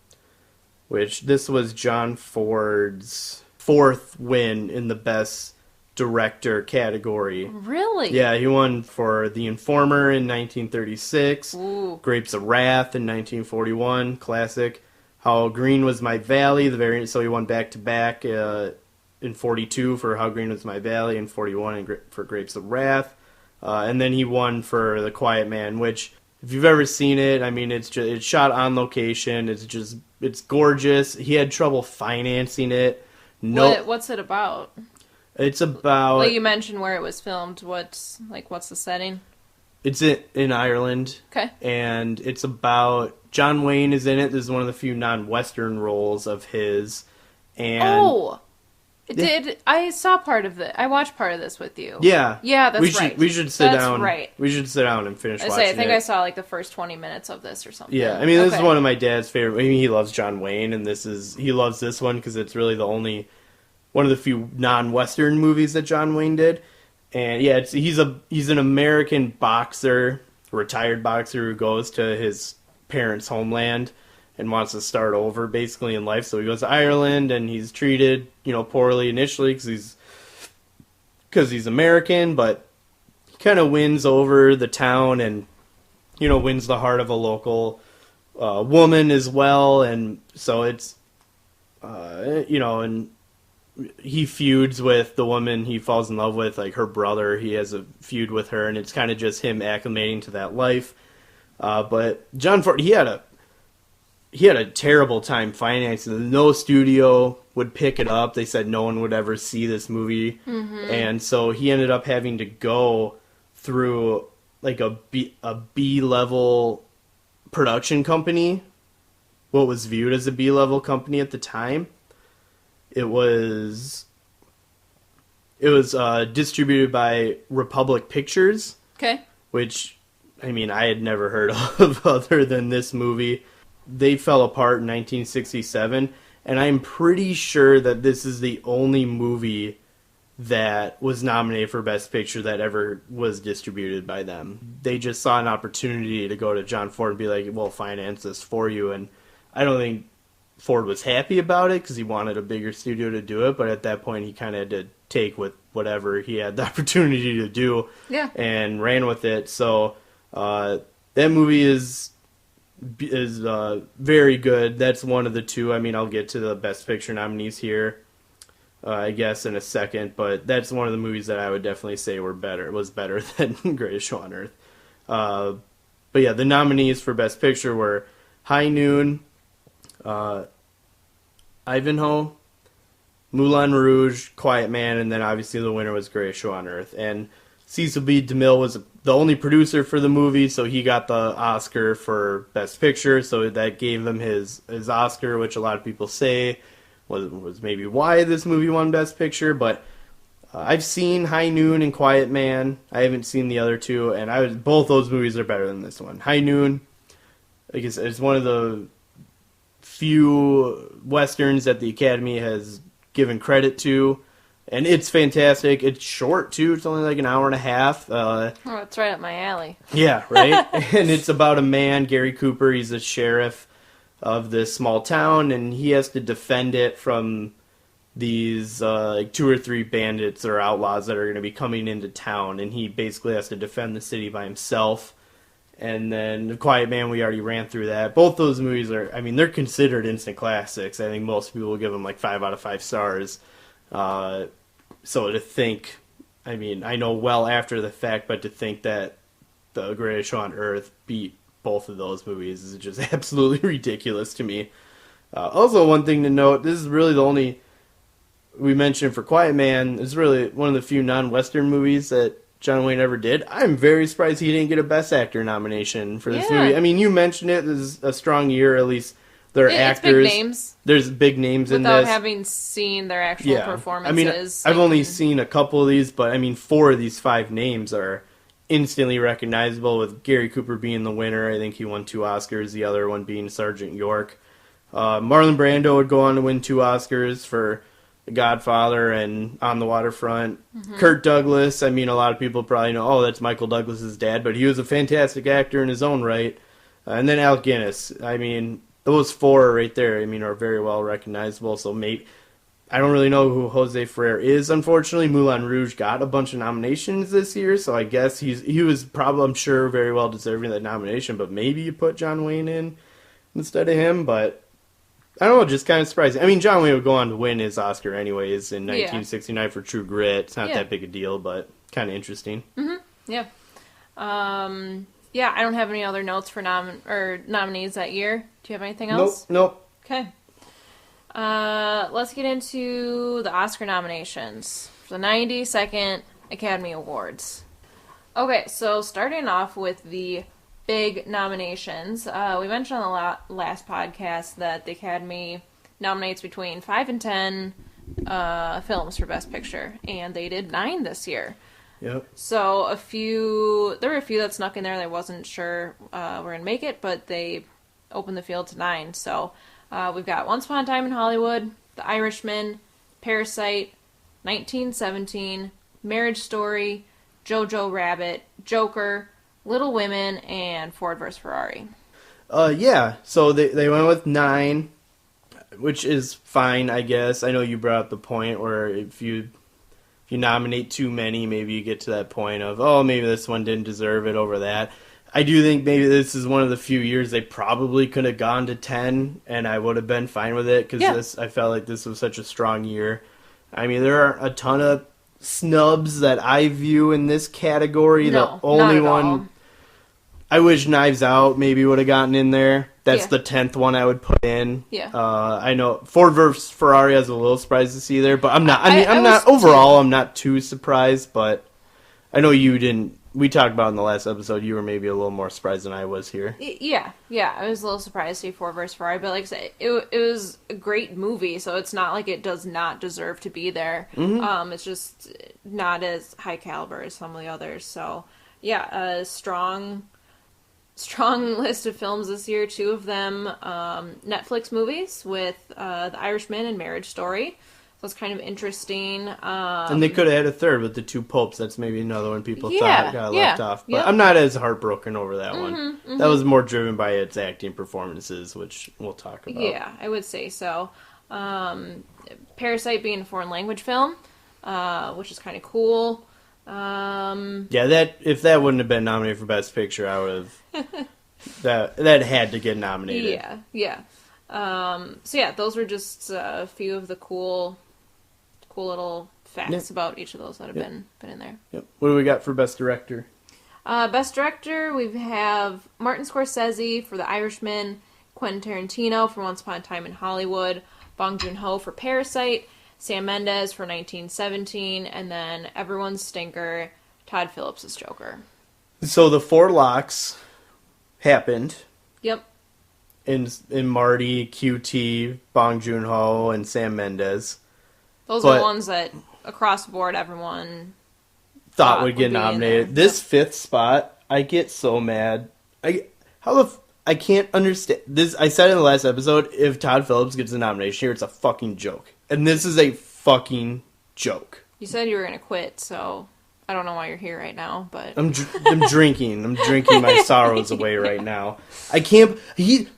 Which, this was John Ford's fourth win in the Best Director category. Really? Yeah, he won for The Informer in 1936. Ooh. Grapes of Wrath in 1941, classic. How Green Was My Valley, so he won back-to-back in 42 for How Green Was My Valley, and 41 for Grapes of Wrath. And then he won for The Quiet Man, which, if you've ever seen it, I mean, it's shot on location. It's gorgeous. He had trouble financing it. What's it about? It's about... Well, you mentioned where it was filmed. What's the setting? It's in Ireland. Okay. And it's about... John Wayne is in it. This is one of the few non-Western roles of his. And I saw part of it. I watched part of this with you. Yeah. Yeah, that's right. We should sit down. That's right. We should sit down and finish watching it. I think I saw like the first 20 minutes of this or something. Yeah, I mean, this is one of my dad's favorite. I mean, he loves John Wayne, and he loves this one because it's really one of the few non-Western movies that John Wayne did. And yeah, he's an American boxer, retired boxer who goes to his parents' homeland and wants to start over basically in life. So he goes to Ireland and he's treated, poorly initially because he's American, but he kind of wins over the town and, wins the heart of a local woman as well. And so it's, and he feuds with the woman he falls in love with, like her brother. He has a feud with her, and it's kind of just him acclimating to that life. But John Ford, he had a terrible time financing. No studio would pick it up. They said no one would ever see this movie, and so he ended up having to go through like a B-level production company. What was viewed as a B-level company at the time. It was distributed by Republic Pictures. Okay. Which, I mean, I had never heard of other than this movie. They fell apart in 1967, and I'm pretty sure that this is the only movie that was nominated for Best Picture that ever was distributed by them. They just saw an opportunity to go to John Ford and be like, we'll finance this for you. And I don't think Ford was happy about it because he wanted a bigger studio to do it, but at that point he kind of had to take with whatever he had the opportunity to do and ran with it. So that movie is very good. That's one of the two. I mean, I'll get to the Best Picture nominees here, I guess, in a second, but that's one of the movies that I would definitely say was better than Greatest Show on Earth. But yeah, the nominees for Best Picture were High Noon, Ivanhoe, Moulin Rouge, Quiet Man, and then obviously the winner was Greatest Show on Earth. And Cecil B. DeMille was the only producer for the movie, so he got the Oscar for Best Picture, so that gave him his Oscar, which a lot of people say was maybe why this movie won Best Picture. But I've seen High Noon and Quiet Man. I haven't seen the other two, and both those movies are better than this one. High Noon, I guess, it's one of the few Westerns that the Academy has given credit to, and it's fantastic. It's short too. It's only like an hour and a half. It's right up my alley. Yeah, right. And it's about a man, Gary Cooper. He's a sheriff of this small town, and he has to defend it from these like 2 or 3 bandits or outlaws that are going to be coming into town, and he basically has to defend the city by himself. And then The Quiet Man, we already ran through that. Both those movies they're considered instant classics. I think most people will give them like 5 out of 5 stars. So to think, I know well after the fact, but to think that The Greatest Show on Earth beat both of those movies is just absolutely ridiculous to me. Also, one thing to note, this is really the only, we mentioned for Quiet Man, is really one of the few non-Western movies that John Wayne ever did. I'm very surprised he didn't get a Best Actor nomination for this movie. I mean, you mentioned it. This is a strong year, at least. There are actors. Big names. There's big names in this. Without having seen their actual performances. I've only seen a couple of these, but 4 of these 5 names are instantly recognizable, with Gary Cooper being the winner. I think he won 2 Oscars, the other one being Sergeant York. Marlon Brando would go on to win 2 Oscars for The Godfather and On the Waterfront. Mm-hmm. Kirk Douglas, a lot of people probably know, that's Michael Douglas's dad, but he was a fantastic actor in his own right. And then Alec Guinness. Those 4 right there, are very well recognizable. So I don't really know who Jose Ferrer is, unfortunately. Moulin Rouge got a bunch of nominations this year, so I guess he was probably, I'm sure, very well deserving of that nomination, but maybe you put John Wayne in instead of him, but I don't know, just kind of surprising. John Wayne would go on to win his Oscar anyways in 1969 for True Grit. It's not that big a deal, but kind of interesting. Mm-hmm. Yeah. I don't have any other notes for nominees that year. Do you have anything else? Nope. Okay. Let's get into the Oscar nominations for the 92nd Academy Awards. Okay, so starting off with the big nominations. We mentioned on the last podcast that the Academy nominates between 5 and 10 films for Best Picture, and they did 9 this year. Yep. So there were a few that snuck in there that I wasn't sure were going to make it, but they opened the field to 9. So we've got Once Upon a Time in Hollywood, The Irishman, Parasite, 1917, Marriage Story, Jojo Rabbit, Joker, Little Women, and Ford vs. Ferrari. So they went with 9, which is fine, I guess. I know you brought up the point where if you nominate too many, maybe you get to that point of, maybe this one didn't deserve it over that. I do think maybe this is one of the few years they probably could have gone to 10, and I would have been fine with it, because I felt like this was such a strong year. There are a ton of snubs that I view in this category. No, the only not at one... all. I wish Knives Out maybe would have gotten in there. That's the 10th one I would put in. Yeah. I know Ford vs. Ferrari, I was a little surprised to see there, but I'm not. I'm not too surprised, but I know you didn't. We talked about in the last episode, you were maybe a little more surprised than I was here. Yeah, I was a little surprised to see Ford vs. Ferrari, but like I said, it was a great movie, so it's not like it does not deserve to be there. Mm-hmm. It's just not as high caliber as some of the others. So, a strong list of films this year. 2 of them Netflix movies with The Irishman and Marriage Story. was kind of interesting. And they could have had a third with the two popes. That's maybe another one people Yeah, thought got yeah, left off. But yep. I'm not as heartbroken over that one. That was more driven by its acting performances, which we'll talk about. Yeah, I would say so. Parasite being a foreign language film, which is kind of cool. Yeah, that if that wouldn't have been nominated for Best Picture, I would have... that had to get nominated. Yeah. So yeah, those were just a few of the cool little facts about each of those that have been in there. Yep. What do we got for Best Director? Best Director, we have Martin Scorsese for The Irishman, Quentin Tarantino for Once Upon a Time in Hollywood, Bong Joon-ho for Parasite, Sam Mendes for 1917, and then everyone's stinker, Todd Phillips' Joker. So the four locks happened. Yep. In Marty, QT, Bong Joon-ho, and Sam Mendes. Those are the ones that, across the board, everyone thought would get nominated. This fifth spot, I get so mad. I can't understand this. I said in the last episode, if Todd Phillips gets a nomination here, it's a fucking joke. And this is a fucking joke. You said you were going to quit, so I don't know why you're here right now, but... I'm drinking. I'm drinking my sorrows away right now. I can't... He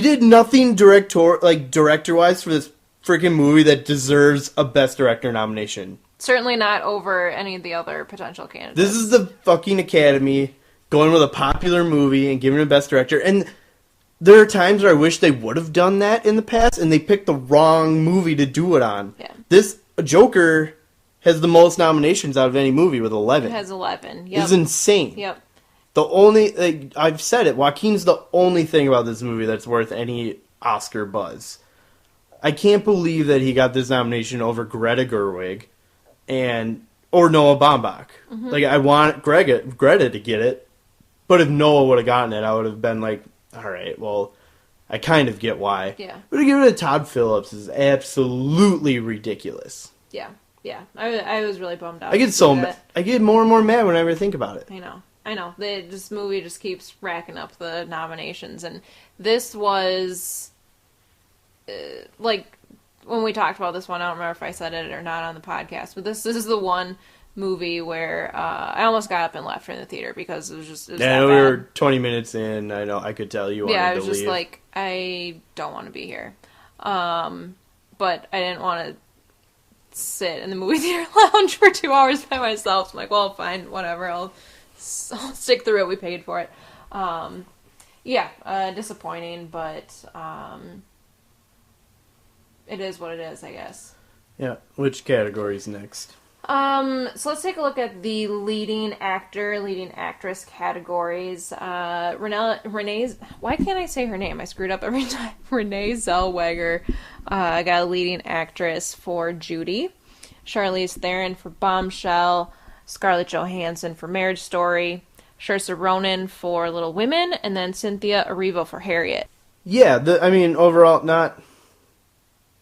did nothing director-wise for this freaking movie that deserves a Best Director nomination. Certainly not over any of the other potential candidates. This is the fucking Academy going with a popular movie and giving it a Best Director. And there are times where I wish they would have done that in the past, and they picked the wrong movie to do it on. Yeah. This Joker has the most nominations out of any movie with 11. It has 11. Yep. It's insane. Yep. The only... I've said it. Joaquin's the only thing about this movie that's worth any Oscar buzz. I can't believe that he got this nomination over Greta Gerwig or Noah Baumbach. Like, I want Greta to get it, but if Noah would have gotten it, I would have been like, all right, well, I kind of get why. Yeah. But to give it to Todd Phillips is absolutely ridiculous. Yeah. I was really bummed out. I get more and more mad whenever I think about it. I know. This movie just keeps racking up the nominations, and this was when we talked about this one, I don't remember if I said it or not on the podcast, but this is the one movie where I almost got up and left from the theater because it was that we were bad. 20 minutes in. I know. I could tell you wanted to leave. Yeah, I was just like, I don't want to be here. But I didn't want to sit in the movie theater lounge for 2 hours by myself. So I'm like, well, fine, whatever. I'll stick through it. We paid for it. Disappointing, but it is what it is, I guess. Yeah. Which category's next? So let's take a look at the leading actor, leading actress categories. Renee, why can't I say her name? I screwed up every time. Renee Zellweger got a leading actress for Judy. Charlize Theron for Bombshell. Scarlett Johansson for Marriage Story. Saoirse Ronan for Little Women. And then Cynthia Erivo for Harriet. Yeah, overall, not...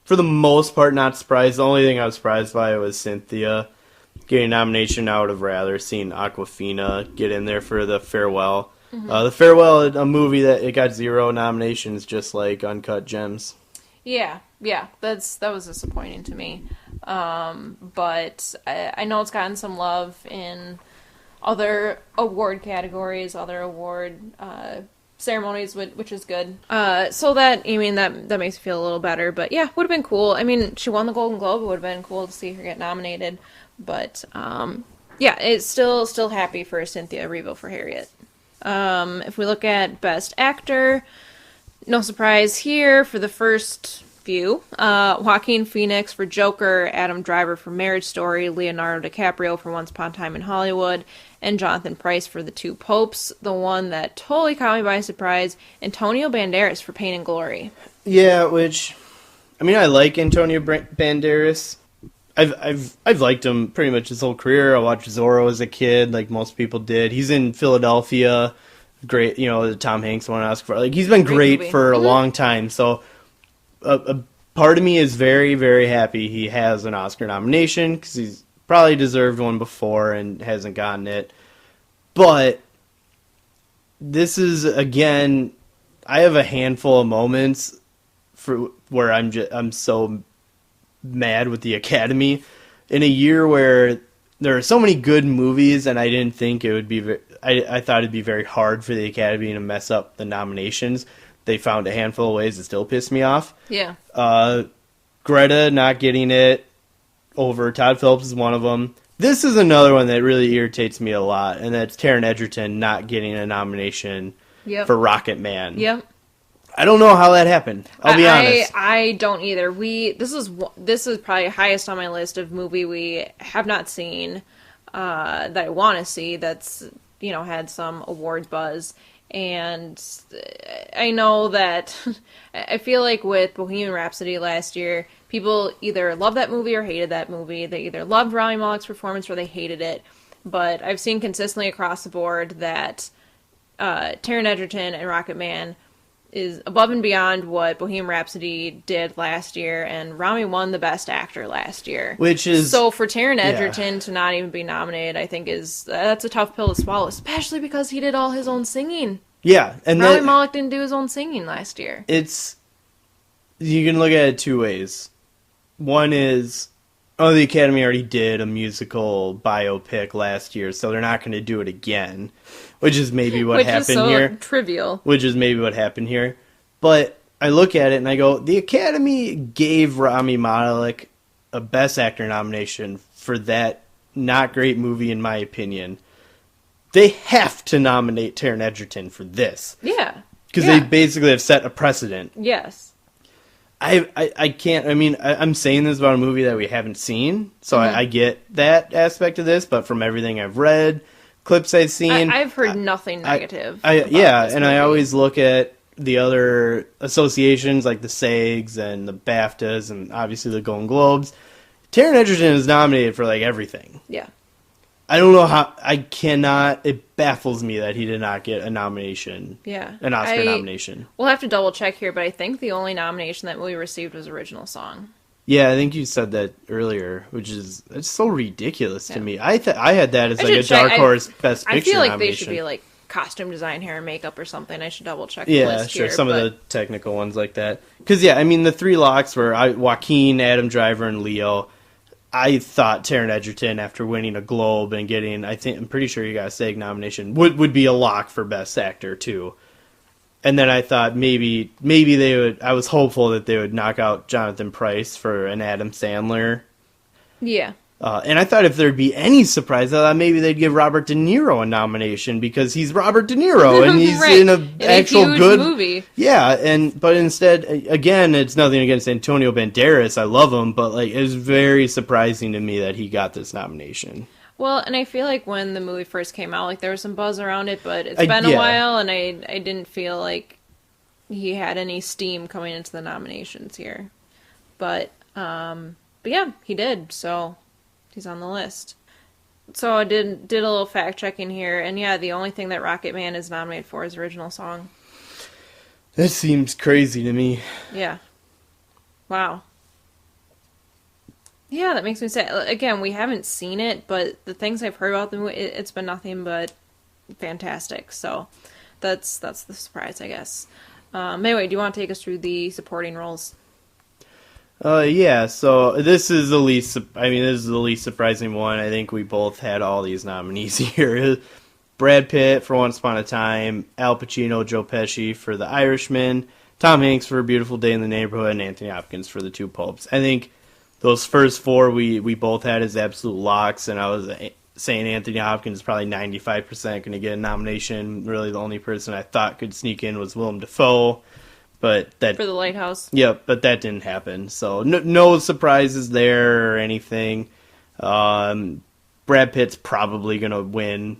For the most part, not surprised. The only thing I was surprised by was Cynthia getting a nomination. I would have rather seen Awkwafina get in there for The Farewell. The Farewell, a movie that it got 0 nominations, just like Uncut Gems. Yeah, that was disappointing to me. But I know it's gotten some love in other award categories, other award ceremonies, which is good. So that makes me feel a little better. But yeah, would have been cool. I mean, she won the Golden Globe. It would have been cool to see her get nominated. But it's still happy for Cynthia Erivo for Harriet. If we look at Best Actor, no surprise here for the first few. Joaquin Phoenix for Joker, Adam Driver for Marriage Story, Leonardo DiCaprio for Once Upon a Time in Hollywood, and Jonathan Pryce for The Two Popes. The one that totally caught me by surprise, Antonio Banderas for Pain and Glory. Yeah, I like Antonio Banderas. I've liked him pretty much his whole career. I watched Zorro as a kid, like most people did. He's in Philadelphia. Great, Tom Hanks won an Oscar for. He's been great for a long time. So a part of me is very, very happy he has an Oscar nomination because he's probably deserved one before and hasn't gotten it. But this is, again, I have a handful of moments where I'm so mad with the Academy in a year where there are so many good movies, and I didn't think it would be. I thought it'd be very hard for the Academy to mess up the nominations. They found a handful of ways that still pissed me off. Yeah. Greta not getting it over Todd Phillips is one of them. This is another one that really irritates me a lot, and that's Taron Egerton not getting a nomination for Rocket Man. Yep. I don't know how that happened. I'll be honest. I don't either. This is probably highest on my list of movie we have not seen that I want to see. That's had some award buzz, and I know that I feel like with Bohemian Rhapsody last year, people either loved that movie or hated that movie. They either loved Rami Malek's performance or they hated it. But I've seen consistently across the board that Taron Egerton and Rocket Man is above and beyond what Bohemian Rhapsody did last year, and Rami won the Best Actor last year. Which is... So for Taron Egerton to not even be nominated, I think that's a tough pill to swallow, especially because he did all his own singing. Yeah. And Rami Malek didn't do his own singing last year. You can look at it two ways. One is, the Academy already did a musical biopic last year, so they're not going to do it again. Which is maybe what happened here. Which is so trivial. Which is maybe what happened here. But I look at it and I go, the Academy gave Rami Malek a Best Actor nomination for that not great movie, in my opinion. They have to nominate Taron Egerton for this. Yeah. Because they basically have set a precedent. Yes. I can't, I'm saying this about a movie that we haven't seen, so I get that aspect of this, but from everything I've read, clips I've seen... I've heard nothing negative. I always look at the other associations, like the SAGs and the BAFTAs, and obviously the Golden Globes. Taron Egerton is nominated for, everything. Yeah. I don't know how... It baffles me that he did not get a nomination. Yeah. An Oscar nomination. We'll have to double check here, but I think the only nomination that movie received was original song. Yeah, I think you said that earlier, it's so ridiculous to me. I had that as a dark horse Best Picture nomination. I feel like they should be costume design, hair and makeup or something. I should double check the list here. Some of the technical ones like that. Because, the three locks were Joaquin, Adam Driver, and Leo. I thought Taron Egerton, after winning a Globe and getting, I'm pretty sure he got a SAG nomination, would be a lock for Best Actor, too. And then I thought maybe they would... I was hopeful that they would knock out Jonathan Pryce for an Adam Sandler. Yeah. And I thought if there'd be any surprise, I thought maybe they'd give Robert De Niro a nomination because he's Robert De Niro and he's in an actual good movie. Yeah, but instead, again, it's nothing against Antonio Banderas. I love him, but it was very surprising to me that he got this nomination. Well, and I feel like when the movie first came out, there was some buzz around it, but it's been a while, and I didn't feel like he had any steam coming into the nominations here. But yeah, he did, so he's on the list. So I did a little fact checking here, and yeah, the only thing that Rocket Man is nominated for is original song. That seems crazy to me. Yeah. Wow. Yeah, that makes me sad. Again, we haven't seen it, but the things I've heard about the movie, it's been nothing but fantastic. So that's the surprise, I guess. Anyway, do you want to take us through the supporting roles? Yeah, so this is the least surprising one. I think we both had all these nominees here. Brad Pitt for Once Upon a Time, Al Pacino, Joe Pesci for The Irishman, Tom Hanks for A Beautiful Day in the Neighborhood, and Anthony Hopkins for The Two Popes. I think those first four we both had as absolute locks, and I was saying Anthony Hopkins is probably 95% going to get a nomination. Really, the only person I thought could sneak in was Willem Dafoe. But that for The Lighthouse. Yep, but that didn't happen. So no surprises there or anything. Brad Pitt's probably going to win.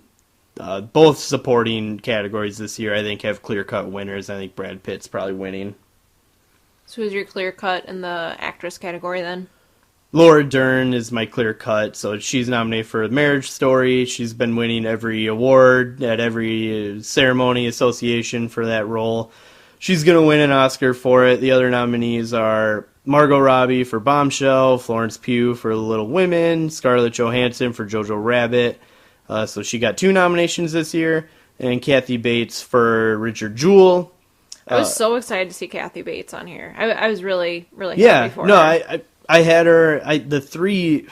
Both supporting categories this year, I think, have clear-cut winners. I think Brad Pitt's probably winning. So who's your clear-cut in the actress category then? Laura Dern is my clear-cut. So she's nominated for Marriage Story. She's been winning every award at every ceremony association for that role. She's going to win an Oscar for it. The other nominees are Margot Robbie for Bombshell, Florence Pugh for Little Women, Scarlett Johansson for Jojo Rabbit. So she got 2 nominations this year, and Kathy Bates for Richard Jewell. I was so excited to see Kathy Bates on here. I was really, really happy for her. No, I had her. The three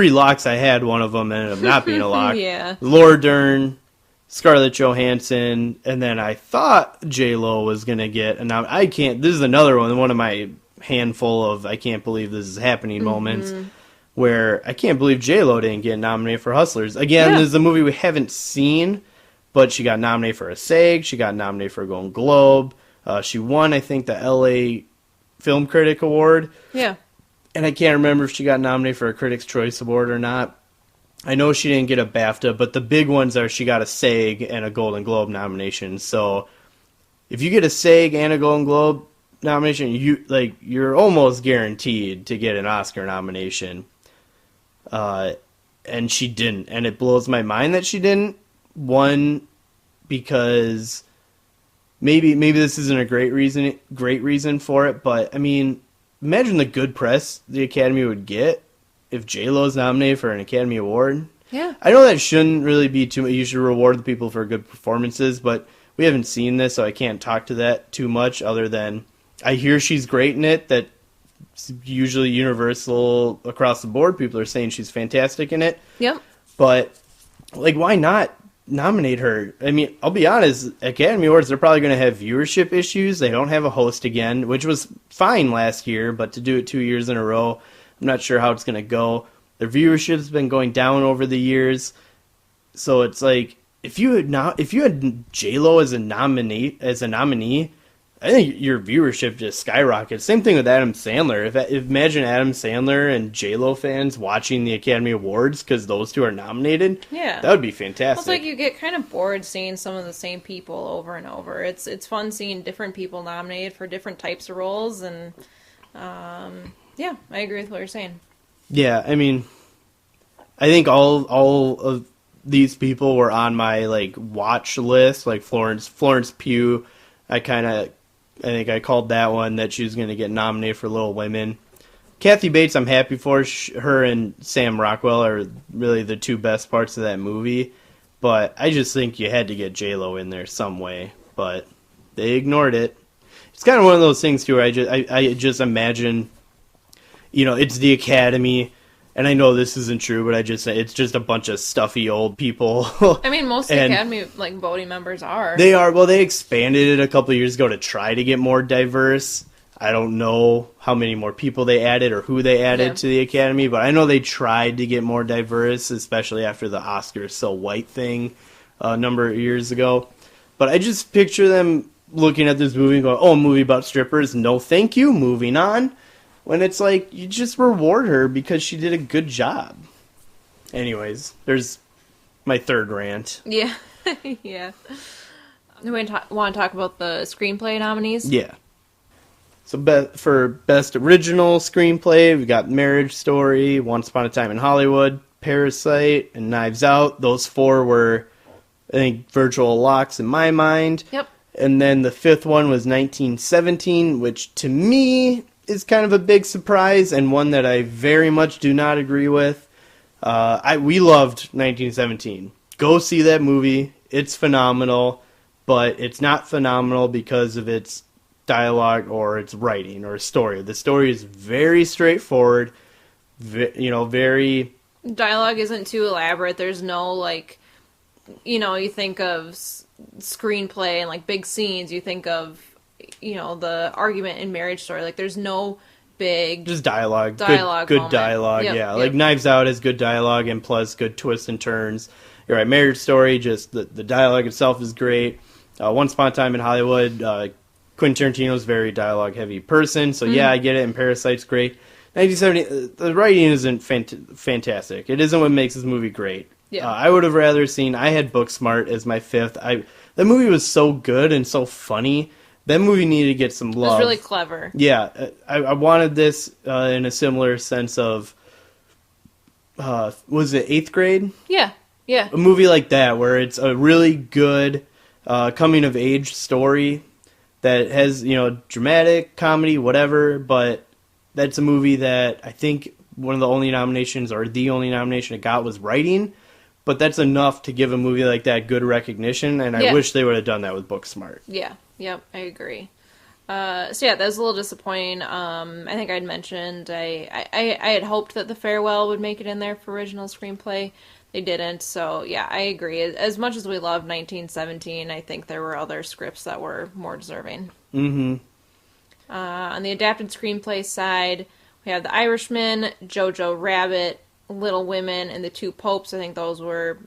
locks I had, one of them ended up not being a lock. Yeah. Laura Dern, Scarlett Johansson, and then I thought J-Lo was gonna get. And now I can't. This is another one of my handful of I can't believe this is happening moments. Where I can't believe J-Lo didn't get nominated for Hustlers. Again, This is a movie we haven't seen, but she got nominated for a SAG. She got nominated for a Golden Globe. She won, I think, the LA Film Critic Award. Yeah. And I can't remember if she got nominated for a Critics' Choice Award or not. I know she didn't get a BAFTA, but the big ones are she got a SAG and a Golden Globe nomination. So if you get a SAG and a Golden Globe nomination, you're almost guaranteed to get an Oscar nomination. And she didn't, and it blows my mind that she didn't. One, because maybe this isn't a great reason for it, but I mean, imagine the good press the Academy would get if J-Lo's nominated for an Academy Award. Yeah. I know that shouldn't really be too much. You should reward the people for good performances, but we haven't seen this, so I can't talk to that too much other than I hear she's great in it. That usually universal across the board. People are saying she's fantastic in it. Yep. But, why not nominate her? I mean, I'll be honest, Academy Awards, they're probably going to have viewership issues. They don't have a host again, which was fine last year, but to do it 2 years in a row, I'm not sure how it's going to go. Their viewership's been going down over the years. So it's like, if you had J-Lo as a nominee, I think your viewership just skyrockets. Same thing with Adam Sandler. Imagine Adam Sandler and J-Lo fans watching the Academy Awards because those two are nominated. Yeah. That would be fantastic. It's like you get kind of bored seeing some of the same people over and over. It's fun seeing different people nominated for different types of roles, and yeah, I agree with what you're saying. Yeah, I mean, I think all of these people were on my watch list. Like Florence Pugh, I think I called that one that she was going to get nominated for Little Women. Kathy Bates, I'm happy for. Her and Sam Rockwell are really the two best parts of that movie. But I just think you had to get J-Lo in there some way. But they ignored it. It's kind of one of those things, too, where I just imagine, it's the Academy. And I know this isn't true, but it's just a bunch of stuffy old people. I mean, most of the Academy voting members are. They are. Well, they expanded it a couple of years ago to try to get more diverse. I don't know how many more people they added or who they added to the Academy, but I know they tried to get more diverse, especially after the Oscars So White thing a number of years ago. But I just picture them looking at this movie and going, oh, a movie about strippers? No, thank you. Moving on. When it's like, you just reward her because she did a good job. Anyways, there's my third rant. Yeah. Yeah. Do we want to talk about the screenplay nominees? Yeah. So for Best Original Screenplay, we got Marriage Story, Once Upon a Time in Hollywood, Parasite, and Knives Out. Those four were, I think, virtual locks in my mind. Yep. And then the fifth one was 1917, which to me is kind of a big surprise and one that I very much do not agree with. We loved 1917. Go see that movie. It's phenomenal, but it's not phenomenal because of its dialogue or its writing or story. The story is very straightforward, very... Dialogue isn't too elaborate. There's no, you think of screenplay and, big scenes. You think of the argument in Marriage Story. There's no big... Just dialogue. Good dialogue, yep, yeah. Yep. Knives Out has good dialogue and plus good twists and turns. You're right, Marriage Story, just the dialogue itself is great. Once Upon a Time in Hollywood, Quentin Tarantino's a very dialogue-heavy person, so yeah, I get it, and Parasite's great. 1970, the writing isn't fantastic. It isn't what makes this movie great. Yeah. I would have rather seen... I had Booksmart as my fifth. The movie was so good and so funny. That movie needed to get some love. It was really clever. Yeah, I wanted this in a similar sense of... was it 8th Grade? Yeah, yeah. A movie like that, where it's a really good coming-of-age story that has, dramatic, comedy, whatever, but that's a movie that I think one of the only nominations, or the only nomination it got, was writing, but that's enough to give a movie like that good recognition, and I wish they would have done that with Booksmart. Yeah, yep, I agree. So yeah, that was a little disappointing. I think I'd mentioned I had hoped that The Farewell would make it in there for original screenplay. They didn't, so yeah, I agree. As much as we love 1917, I think there were other scripts that were more deserving. Mm-hmm. On the adapted screenplay side, we have The Irishman, Jojo Rabbit, Little Women, and The Two Popes. I think those were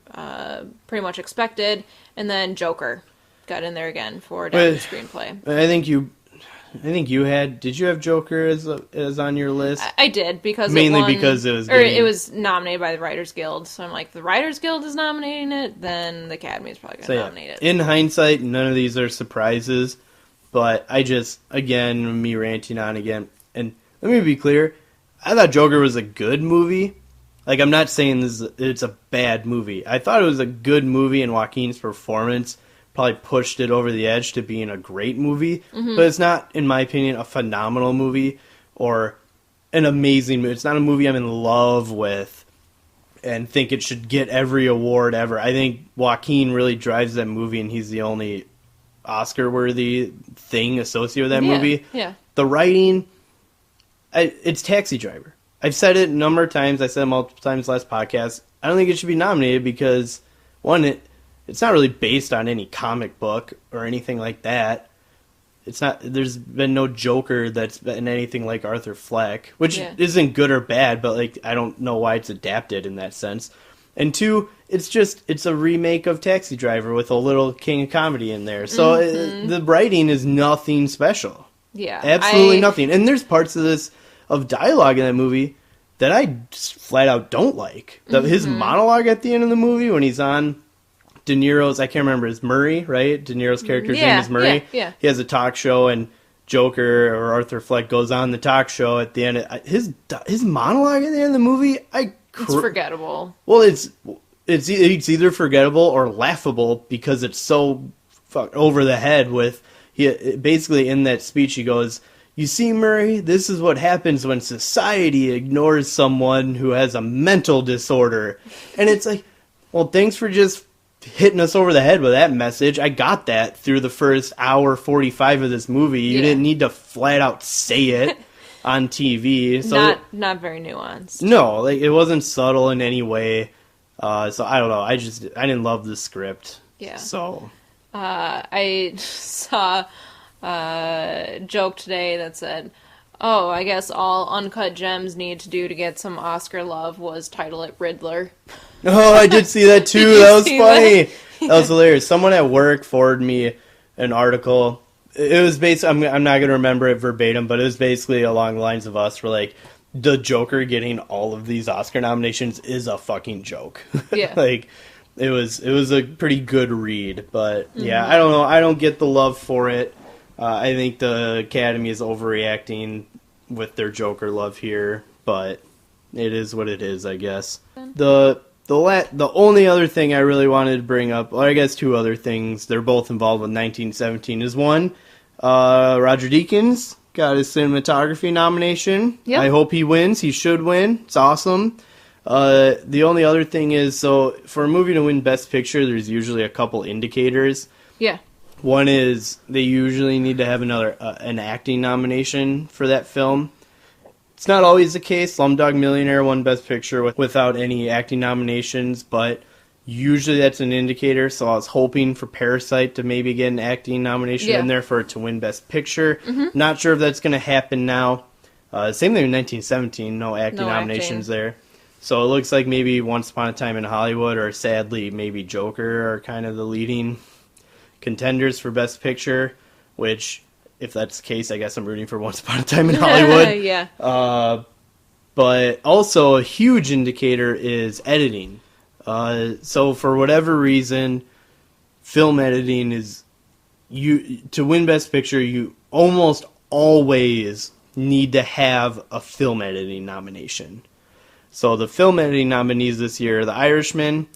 pretty much expected. And then Joker got in there again for adapted screenplay. I think you had. Did you have Joker as on your list? I did because mainly it won, because it was it was nominated by the Writers Guild. So I'm like, the Writers Guild is nominating it, then the Academy is probably going to nominate it. In hindsight, none of these are surprises, but I just me ranting on again. And let me be clear, I thought Joker was a good movie. Like, I'm not saying it's a bad movie. I thought it was a good movie, and Joaquin's performance probably pushed it over the edge to being a great movie, but it's not, in my opinion, a phenomenal movie or an amazing movie. It's not a movie I'm in love with and think it should get every award ever. I think Joaquin really drives that movie, and he's the only Oscar-worthy thing associated with that movie. Yeah. The writing, it's Taxi Driver. I've said it a number of times. I said it multiple times last podcast. I don't think it should be nominated because, one, it's not really based on any comic book or anything like that. It's not. There's been no Joker that's been anything like Arthur Fleck, which isn't good or bad, but like I don't know why it's adapted in that sense. And two, it's a remake of Taxi Driver with a little king of comedy in there. So the writing is nothing special. Yeah, absolutely nothing. And there's parts of dialogue in that movie that I just flat out don't like. His monologue at the end of the movie when he's on De Niro's, I can't remember, is Murray, right? De Niro's character's name is Murray. Yeah. He has a talk show, and Joker or Arthur Fleck goes on the talk show at the end. His monologue at the end of the movie, it's forgettable. Well, it's either forgettable or laughable because it's so over the head with. Basically in that speech he goes, "You see, Murray, this is what happens when society ignores someone who has a mental disorder." And it's like, well, thanks for just hitting us over the head with that message. I got that through the first hour 45 of this movie. You didn't need to flat out say it on TV. So not very nuanced. No, like it wasn't subtle in any way. So I don't know. I didn't love the script. Yeah. So I saw a joke today that said, "Oh, I guess all Uncut Gems need to do to get some Oscar love was title it Riddler." Oh, I did see that too. That was funny. That was hilarious. Someone at work forwarded me an article. It was basically, I'm not going to remember it verbatim, but it was basically along the lines of us. We're like, the Joker getting all of these Oscar nominations is a fucking joke. Yeah. Like, it was a pretty good read. But, yeah, I don't know. I don't get the love for it. I think the Academy is overreacting with their Joker love here. But it is what it is, I guess. The only other thing I really wanted to bring up, or I guess two other things, they're both involved with 1917, is one, Roger Deakins got his cinematography nomination. Yep. I hope he wins. He should win. It's awesome. The only other thing is, so for a movie to win Best Picture, there's usually a couple indicators. Yeah. One is they usually need to have an acting nomination for that film. It's not always the case. Slumdog Millionaire won Best Picture without any acting nominations, but usually that's an indicator. So I was hoping for Parasite to maybe get an acting nomination in there for it to win Best Picture. Not sure if that's going to happen now. Same thing in 1917, no acting nominations there. So it looks like maybe Once Upon a Time in Hollywood or sadly maybe Joker are kind of the leading contenders for Best Picture, which, if that's the case, I guess I'm rooting for Once Upon a Time in Hollywood. Yeah. But also a huge indicator is editing. So for whatever reason, film editing is to win Best Picture, you almost always need to have a film editing nomination. So the film editing nominees this year are The Irishman.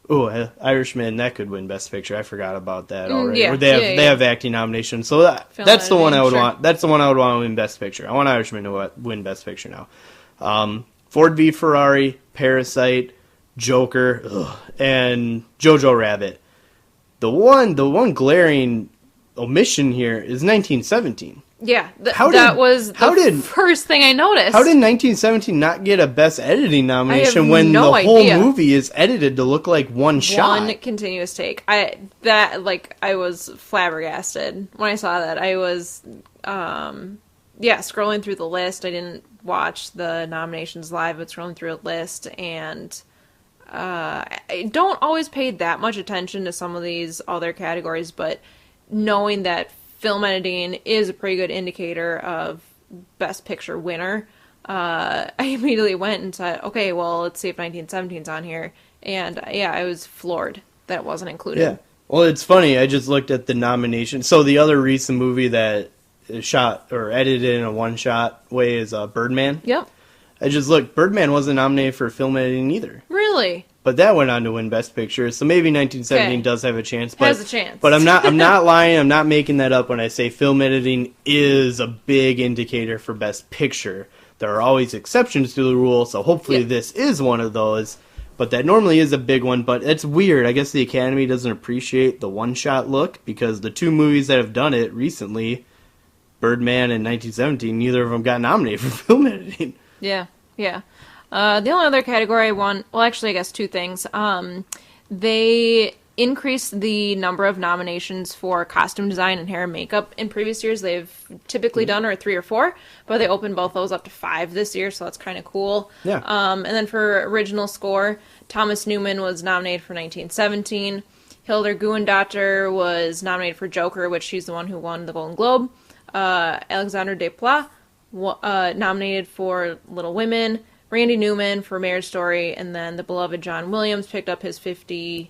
Oh, Irishman, that could win Best Picture. I forgot about that already. Yeah, they have acting nominations. So that's the one I would want. That's the one I would want to win Best Picture. I want Irishman to win Best Picture now. Ford v Ferrari, Parasite, Joker, and Jojo Rabbit. The one glaring omission here is 1917. Yeah, How that did- was how the did- first thing I noticed. How did 1917 not get a Best Editing nomination when no the whole idea. movie is edited to look like one shot? One continuous take. I was flabbergasted when I saw that. I was scrolling through the list. I didn't watch the nominations live, but scrolling through a list, and I don't always pay that much attention to some of these other categories, but knowing that film editing is a pretty good indicator of Best Picture winner, I immediately went and said, okay, well, let's see if 1917's on here. And I was floored that it wasn't included. Yeah. Well, it's funny. I just looked at the nomination. So the other recent movie that is shot or edited in a one-shot way is Birdman. Yep. I just looked. Birdman wasn't nominated for film editing either. Really? But that went on to win Best Picture, so maybe 1917 Okay. does have a chance. But, Has a chance. But I'm not lying. I'm not making that up when I say film editing is a big indicator for Best Picture. There are always exceptions to the rule, so hopefully this is one of those. But that normally is a big one. But it's weird. I guess the Academy doesn't appreciate the one-shot look because the two movies that have done it recently, Birdman and 1917, neither of them got nominated for film editing. Yeah. The only other category I won, well, actually, I guess two things. They increased the number of nominations for costume design and hair and makeup. In previous years, they've typically done 3 or 4, but they opened both those up to 5 this year, so that's kind of cool. Yeah. And then for original score, Thomas Newman was nominated for 1917. Hildur Guðnadóttir was nominated for Joker, which she's the one who won the Golden Globe. Alexandre Desplat nominated for Little Women. Randy Newman for Marriage Story, and then the beloved John Williams picked up his 52nd,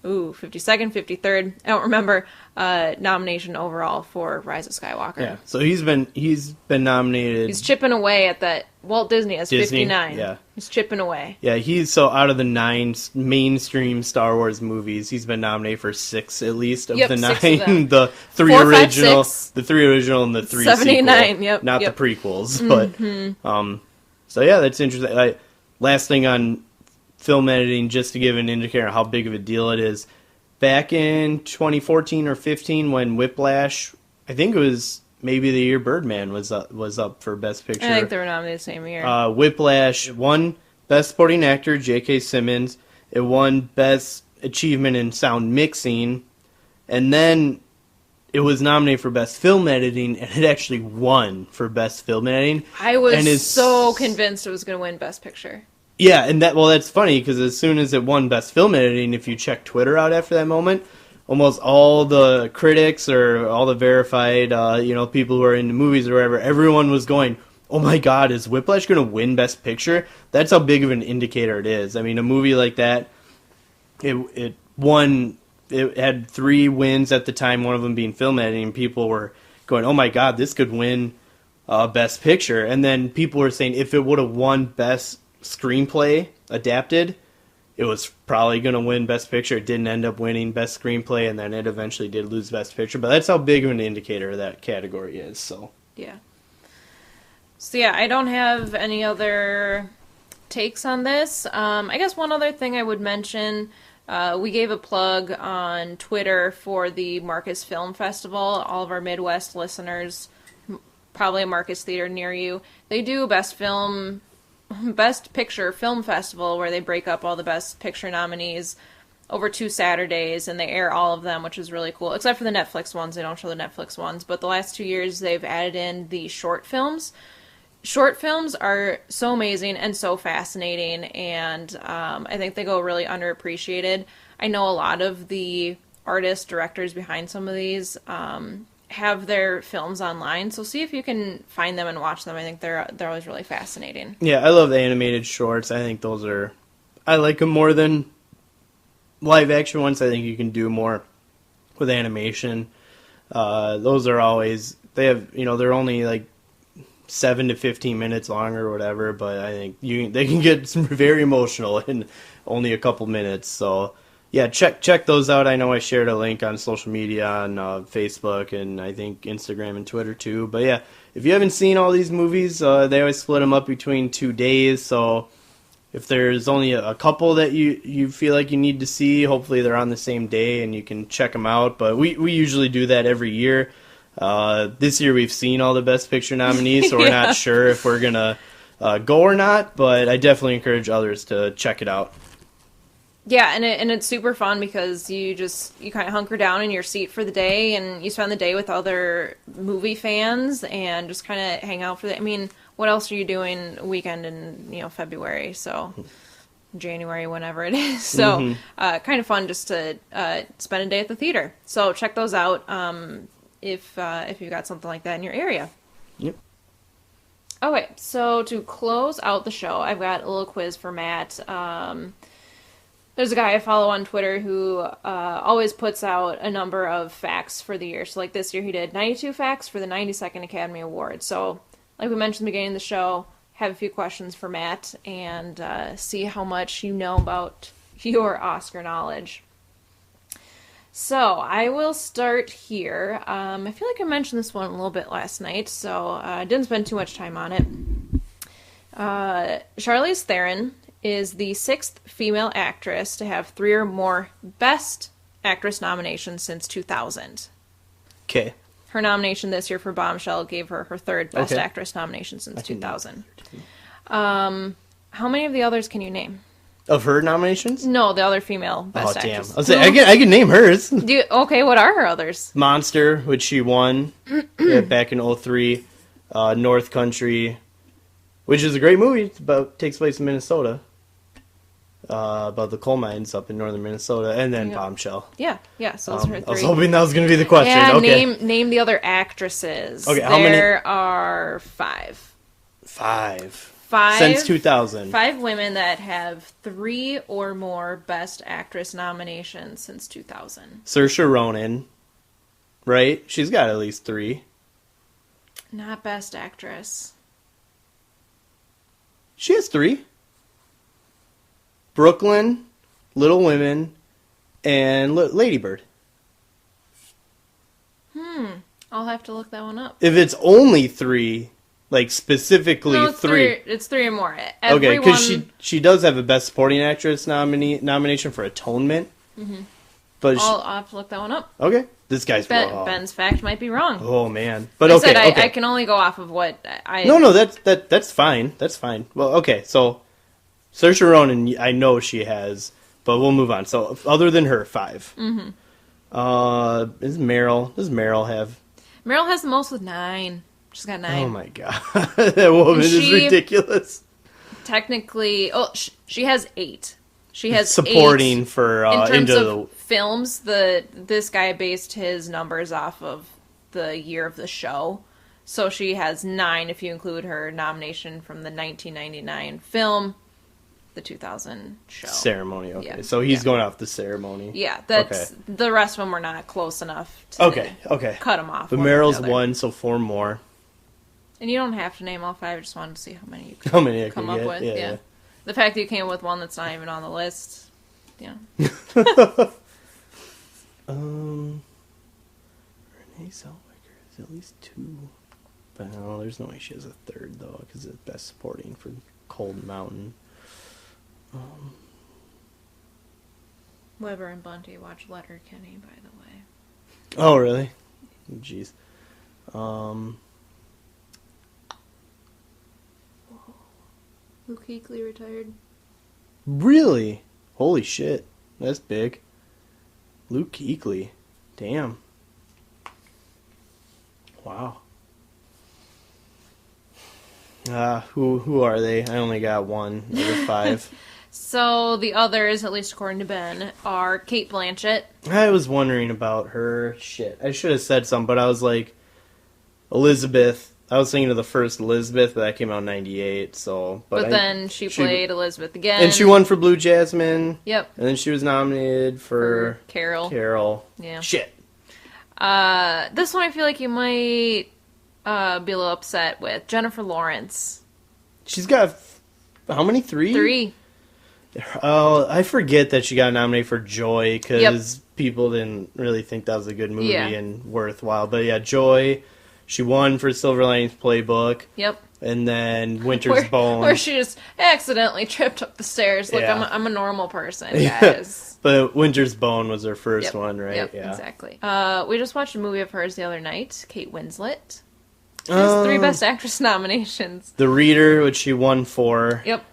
53rd, I don't remember, nomination overall for Rise of Skywalker. Yeah. So he's been nominated. He's chipping away at that. Walt Disney has Disney, 59. yeah. He's chipping away. Yeah, he's so out of the 9 mainstream Star Wars movies, he's been nominated for 6 at least of Yep, the 6 9. of them. The 3 4, 5, original, 6. the 3 original, and the 3 79, sequel. yep, Not yep. the prequels, but so yeah, that's interesting. Last thing on film editing, just to give an indicator of how big of a deal it is. Back in 2014 or 15, when Whiplash, I think it was maybe the year Birdman was up for Best Picture. I think they were nominated the same year. Whiplash won Best Supporting Actor, J.K. Simmons. It won Best Achievement in Sound Mixing. And then it was nominated for Best Film Editing, and it actually won for Best Film Editing. I was so convinced it was going to win Best Picture. Yeah, and that's funny, because as soon as it won Best Film Editing, if you check Twitter out after that moment, almost all the critics or all the verified, people who are into movies or whatever, everyone was going, oh my god, is Whiplash going to win Best Picture? That's how big of an indicator it is. I mean, a movie like that, it won, it had 3 wins at the time, one of them being film editing. People were going, oh my god, this could win Best Picture. And then people were saying if it would have won Best Screenplay Adapted, it was probably going to win Best Picture. It didn't end up winning Best Screenplay, and then it eventually did lose Best Picture. But that's how big of an indicator that category is. So yeah, I don't have any other takes on this. I guess one other thing I would mention, we gave a plug on Twitter for the Marcus Film Festival. All of our Midwest listeners, probably a Marcus Theater near you, they do a Best Picture Film Festival where they break up all the Best Picture nominees over 2 Saturdays, and they air all of them, which is really cool. Except for the Netflix ones. They don't show the Netflix ones. But the last 2 years, they've added in the short films. Short films are so amazing and so fascinating, and I think they go really underappreciated. I know a lot of the artists, directors behind some of these have their films online, so see if you can find them and watch them. I think they're always really fascinating. yeah, I love the animated shorts. I think I like them more than live action ones. I think you can do more with animation. Those are always, they have, they're only like 7 to 15 minutes long or whatever, but I think they can get very emotional in only a couple minutes. So yeah, check those out. I know I shared a link on social media on Facebook and I think Instagram and Twitter too. But yeah, if you haven't seen all these movies, they always split them up between 2 days. So if there's only a couple that you feel like you need to see, hopefully they're on the same day and you can check them out. But we usually do that every year. This year we've seen all the Best Picture nominees, so we're not sure if we're going to go or not, but I definitely encourage others to check it out. Yeah, and it's super fun because you kind of hunker down in your seat for the day, and you spend the day with other movie fans and just kind of hang out for the. I mean, what else are you doing weekend in February? So January, whenever it is. So kind of fun just to spend a day at the theater. So check those out if you've got something like that in your area. Yep. Okay, so to close out the show, I've got a little quiz for Matt. There's a guy I follow on Twitter who always puts out a number of facts for the year. So like this year he did 92 facts for the 92nd Academy Awards. So like we mentioned at the beginning of the show, have a few questions for Matt and see how much you know about your Oscar knowledge. So I will start here. I feel like I mentioned this one a little bit last night, so I didn't spend too much time on it. Charlize Theron is the 6th female actress to have 3 or more Best Actress nominations since 2000. Okay. Her nomination this year for Bombshell gave her her 3rd Best Actress nomination since 2000. How many of the others can you name? Of her nominations? No, the other female Best Actress. I'll say I can name hers. Okay, what are her others? Monster, which she won back in 2003. North Country, which is a great movie. Takes place in Minnesota. About the coal mines up in northern Minnesota, and then Bombshell. Yeah. So those are her 3. I was hoping that was going to be the question. Yeah, okay. name the other actresses. Okay, how many? There are 5. 5. 5 Since 2000. 5 women that have 3 or more Best Actress nominations since 2000. Saoirse Ronan, right? She's got at least 3. Not Best Actress. She has 3. Brooklyn, Little Women, and Lady Bird. I'll have to look that one up. If it's only 3, like specifically No, it's 3. It's 3 or more. Okay, because she does have a Best Supporting Actress nomination for Atonement. Mm-hmm. But I'll have to look that one up. okay, this guy's Ben's fact might be wrong. Oh man, but I okay, said okay. I can only go off of what I. No, that's fine. That's fine. Well, okay, so Saoirse Ronan, I know she has, but we'll move on. So other than her, 5. Mm-hmm. Does Meryl have? Meryl has the most with 9. She's got 9. Oh my god, that woman is ridiculous. Technically, she has 8. She has supporting 8 for in terms into of films. This guy based his numbers off of the year of the show, so she has 9 if you include her nomination from the 1999 film, the 2000 show ceremony. Okay, yeah. so he's going off the ceremony. Yeah, that's the rest of them were not close enough to cut them off. But Meryl's 1, so 4 more. And you don't have to name all 5. I just wanted to see how many you could come up with. Yeah. The fact that you came up with one that's not even on the list. Yeah. Renee Zellweger is at least 2. But no, there's no way she has a 3rd, though, because it's Best Supporting for Cold Mountain. Weber and Bunty watch Letterkenny, by the way. Oh, really? Jeez. Luke Kuechly retired. Really? Holy shit. That's big. Luke Kuechly. Damn. Wow. Who are they? I only got 1 out of 5. So the others, at least according to Ben, are Cate Blanchett. I was wondering about her. Shit. I should have said something, but I was like, Elizabeth. I was thinking of the first Elizabeth, but that came out in 98, so... But then she played Elizabeth again. And she won for Blue Jasmine. Yep. And then she was nominated for Carol. Yeah. Shit. This one I feel like you might be a little upset with. Jennifer Lawrence. She's got... How many? 3? 3. Oh, I forget that she got nominated for Joy, because people didn't really think that was a good movie and worthwhile. But yeah, Joy... She won for Silver Linings Playbook. Yep. And then Winter's Bone. Where she just accidentally tripped up the stairs. Look, Yeah. I'm a normal person, guys. But Winter's Bone was her first one, right? Yep, yeah. exactly. We just watched a movie of hers the other night, Kate Winslet. She has 3 Best Actress nominations. The Reader, which she won for. Yep.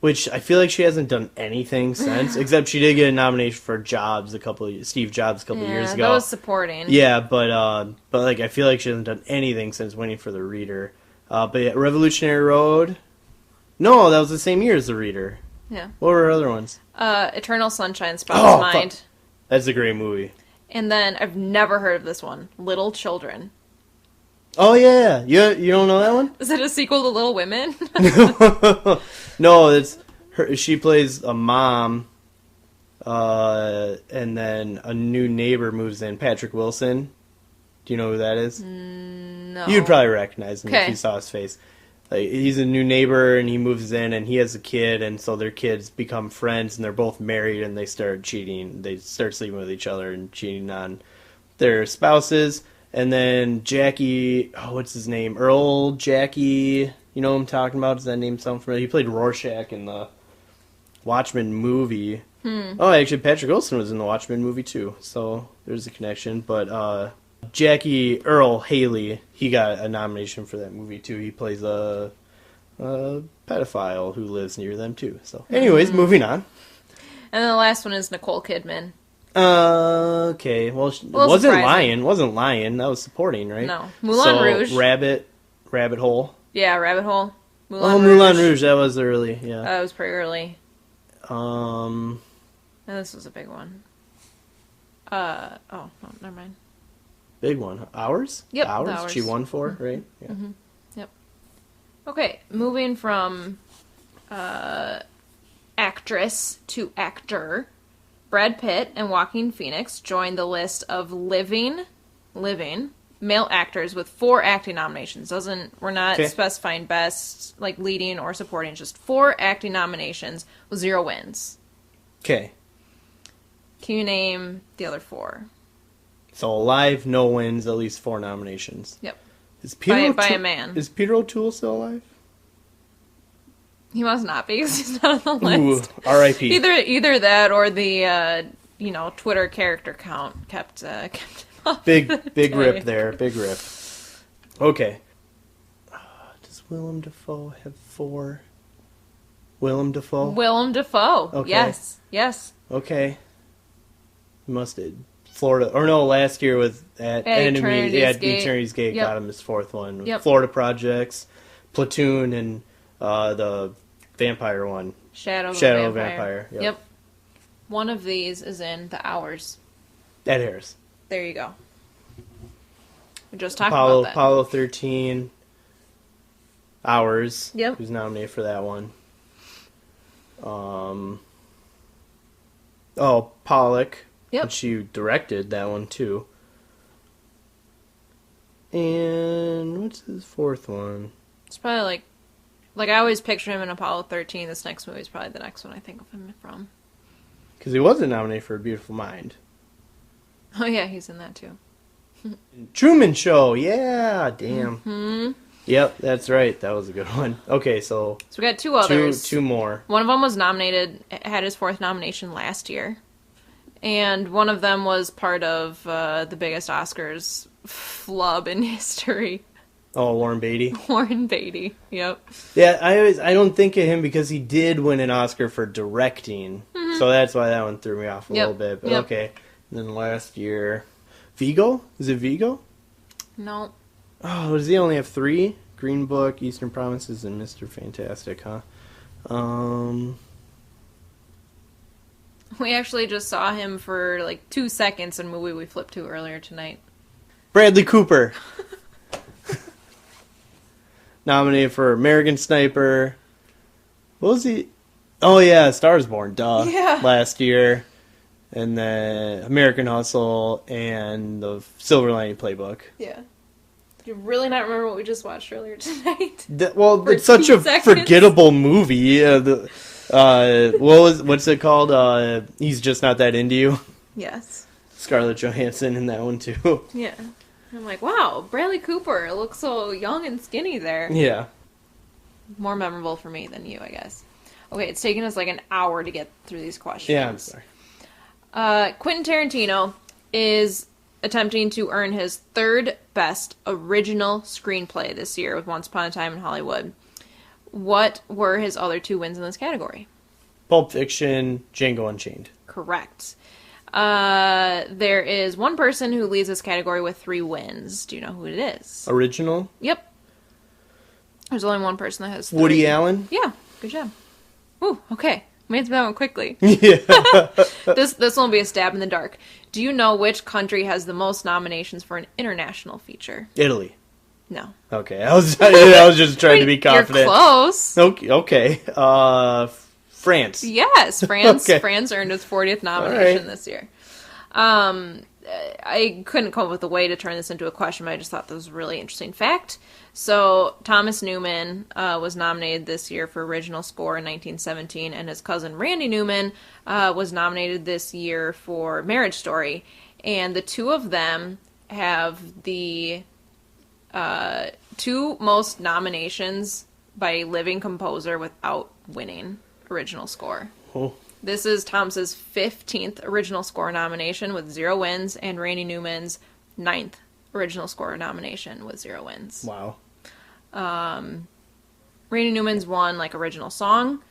Which I feel like she hasn't done anything since, except she did get a nomination for Steve Jobs a couple years ago. That was supporting. Yeah, but like I feel like she hasn't done anything since winning for The Reader. But yeah, Revolutionary Road. No, that was the same year as The Reader. Yeah. What were her other ones? Eternal Sunshine, Spotless Mind. That's a great movie. And then I've never heard of this one, Little Children. Oh yeah, you don't know that one? Is it a sequel to Little Women? No, it's her. She plays a mom, and then a new neighbor moves in. Patrick Wilson. Do you know who that is? No. You'd probably recognize him if Okay. you saw his face. Like, he's a new neighbor, and he moves in, and he has a kid, and so their kids become friends, and they're both married, and they start cheating. They start sleeping with each other and cheating on their spouses. And then Jackie, what's his name? Earl Jackie, you know who I'm talking about? Does that name sound familiar? He played Rorschach in the Watchmen movie. Oh, actually, Patrick Wilson was in the Watchmen movie, too. So there's a connection. But Jackie Earl Haley, he got a nomination for that movie, too. He plays a pedophile who lives near them, too. So anyways, moving on. And then the last one is Nicole Kidman. Okay. Well, it wasn't surprising. Lion. Wasn't Lion. That was supporting, right? No. Moulin Rouge. Rabbit Hole. Yeah, Rabbit Hole. Moulin Rouge. That was early. Yeah. That was pretty early. Um. And this was a big one. Oh, no, never mind. Big one. Ours. Yep, Ours. the Ours. She won for, right? Yeah. Yep. Okay, moving from actress to actor. Brad Pitt and Joaquin Phoenix joined the list of living male actors with 4 acting nominations. We're not Okay. specifying best, like leading or supporting, just 4 acting nominations with 0 wins. Okay. Can you name the other 4? So alive, no wins, at least 4 nominations. Yep. Is Peter By a man. Is Peter O'Toole still alive? He must not be because he's not on the Ooh, list. R.I.P. Either that or the Twitter character count kept up. Big rip there. Big rip. Okay. Does Willem Dafoe have 4? Willem Dafoe? Willem Dafoe. Okay. Yes. Okay. He must have. Florida, or no, last year with at Enemy, Eternity's Gate Yep. got him his 4th one. Yep. Florida Projects, Platoon, and the vampire one. Shadow of Shadow a of Vampire. Vampire. Yep. One of these is in The Hours. Ed Harris. There you go. We just talked Apollo, about that. Apollo 13. Hours. Yep. Who's nominated for that one? Pollock. Yep. Which you directed that one too. And what's his 4th one? It's probably like I always picture him in Apollo 13. This next movie is probably the next one I think of him from. Because he wasn't nominated for A Beautiful Mind. Oh yeah, he's in that too. Truman Show, yeah, damn. Hmm. Yep, that's right. That was a good one. Okay, so So we got 2 others. two more. One of them was nominated, had his 4th nomination last year. And one of them was part of the biggest Oscars flub in history. Oh, Warren Beatty. Warren Beatty. Yep. Yeah, I don't think of him because he did win an Oscar for directing, so that's why that one threw me off a little bit. But Yep. okay, and then last year, Vigo, is it Vigo? No. Oh, does he only have 3? Green Book, Eastern Promises, and Mr. Fantastic, huh? We actually just saw him for like 2 seconds in a movie we flipped to earlier tonight. Bradley Cooper. Nominated for American Sniper. What was he? Oh, yeah, Stars Born, duh. Yeah. Last year. And then American Hustle and the Silver Lining Playbook. Yeah. Do you really not remember what we just watched earlier tonight? Well, For it's such 2 a seconds. forgettable movie. What's it called? He's Just Not That Into You. Yes. Scarlett Johansson in that one, too. Yeah. I'm like, wow, Bradley Cooper looks so young and skinny there. Yeah. More memorable for me than you, I guess. Okay, it's taken us like an hour to get through these questions. Yeah, I'm sorry. Quentin Tarantino is attempting to earn his third best original screenplay this year with Once Upon a Time in Hollywood. What were his other 2 wins in this category? Pulp Fiction, Django Unchained. Correct. There is one person who leads this category with 3 wins. Do you know who it is? Original? Yep. There's only one person that has 3. Woody Allen? Yeah, good job. Ooh, okay. Made that one quickly. Yeah. This won't be a stab in the dark. Do you know which country has the most nominations for an international feature? Italy. No. Okay, I was just trying to be confident. You're close. Okay. France. Yes, France. Okay. France earned its 40th nomination All right. this year. I couldn't come up with a way to turn this into a question, but I just thought this was a really interesting fact. So Thomas Newman was nominated this year for original score in 1917, and his cousin Randy Newman was nominated this year for Marriage Story. And the 2 of them have the 2 most nominations by a living composer without winning original score. Oh. This is Thomas's 15th original score nomination with 0 wins, and Randy Newman's 9th original score nomination with 0 wins. Wow. Randy Newman's won, like, original song.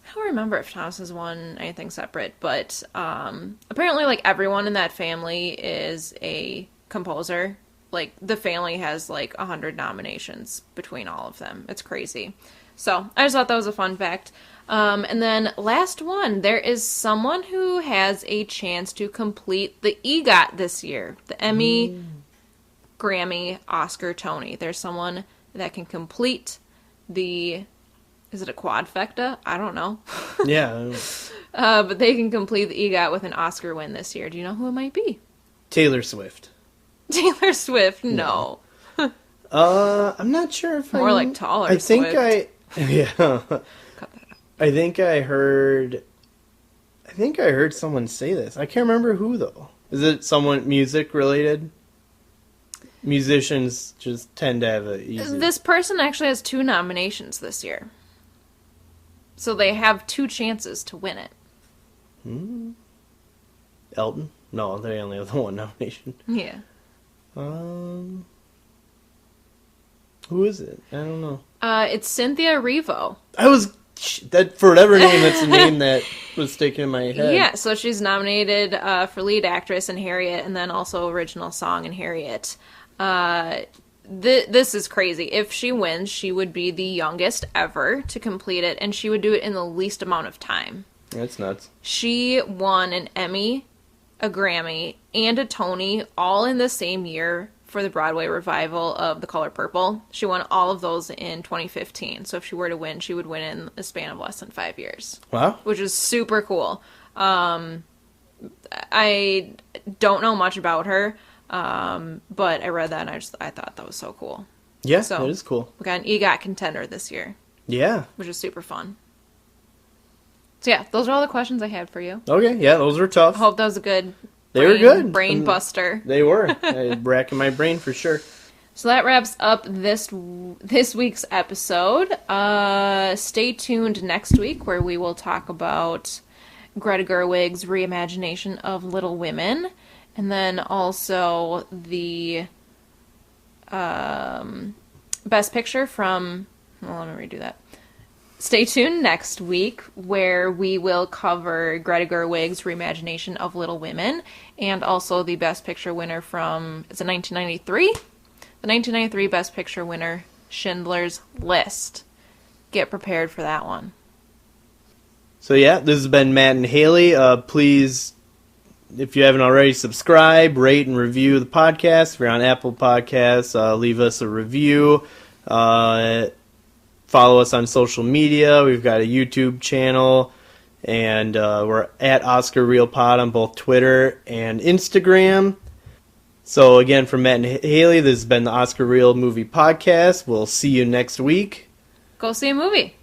I don't remember if Thomas has won anything separate, but apparently, like, everyone in that family is a composer. Like, the family has, like, 100 nominations between all of them. It's crazy. So, I just thought that was a fun fact. And then, last one, there is someone who has a chance to complete the EGOT this year. The Emmy, Grammy, Oscar, Tony. There's someone that can complete the... Is it a quadfecta? I don't know. Yeah. But they can complete the EGOT with an Oscar win this year. Do you know who it might be? Taylor Swift. Taylor Swift? No. I'm not sure if More like taller I think Swift. Yeah. Cut that out. I think I heard someone say this. I can't remember who though. Is it someone music related? Musicians just tend to have a easy... This person actually has 2 nominations this year. So they have 2 chances to win it. Elton? No, they only have the 1 nomination. Yeah. Who is it? I don't know. It's Cynthia Erivo. That for whatever name, that's the name that was sticking in my head. Yeah, so she's nominated for lead actress in Harriet, and then also original song in Harriet. This is crazy. If she wins, she would be the youngest ever to complete it, and she would do it in the least amount of time. That's nuts. She won an Emmy, a Grammy, and a Tony all in the same year for the Broadway revival of The Color Purple. She won all of those in 2015. So if she were to win, she would win in a span of less than 5 years. Wow. Which is super cool. I don't know much about her, but I read that and I thought that was so cool. Yeah, So- that is cool. We got an EGOT contender this year, Yeah. which is super fun. So yeah, those are all the questions I had for you. Okay, yeah, those were tough. I hope that was a good They were good. brain buster. They were. Racking my brain for sure. So that wraps up this week's episode. Stay tuned next week where we will talk about Greta Gerwig's reimagination of Little Women, and then also the Best Picture from... Well, let me redo that. Stay tuned next week where we will cover Greta Gerwig's reimagination of Little Women and also the Best Picture winner from, is it 1993? The 1993 Best Picture winner, Schindler's List. Get prepared for that one. So yeah, this has been Matt and Haley. Please, if you haven't already, subscribe, rate, and review the podcast. If you're on Apple Podcasts, leave us a review. Follow us on social media. We've got a YouTube channel, and we're at Oscar Reel Pod on both Twitter and Instagram. So again, from Matt and Haley, this has been the Oscar Reel Movie Podcast. We'll see you next week. Go see a movie.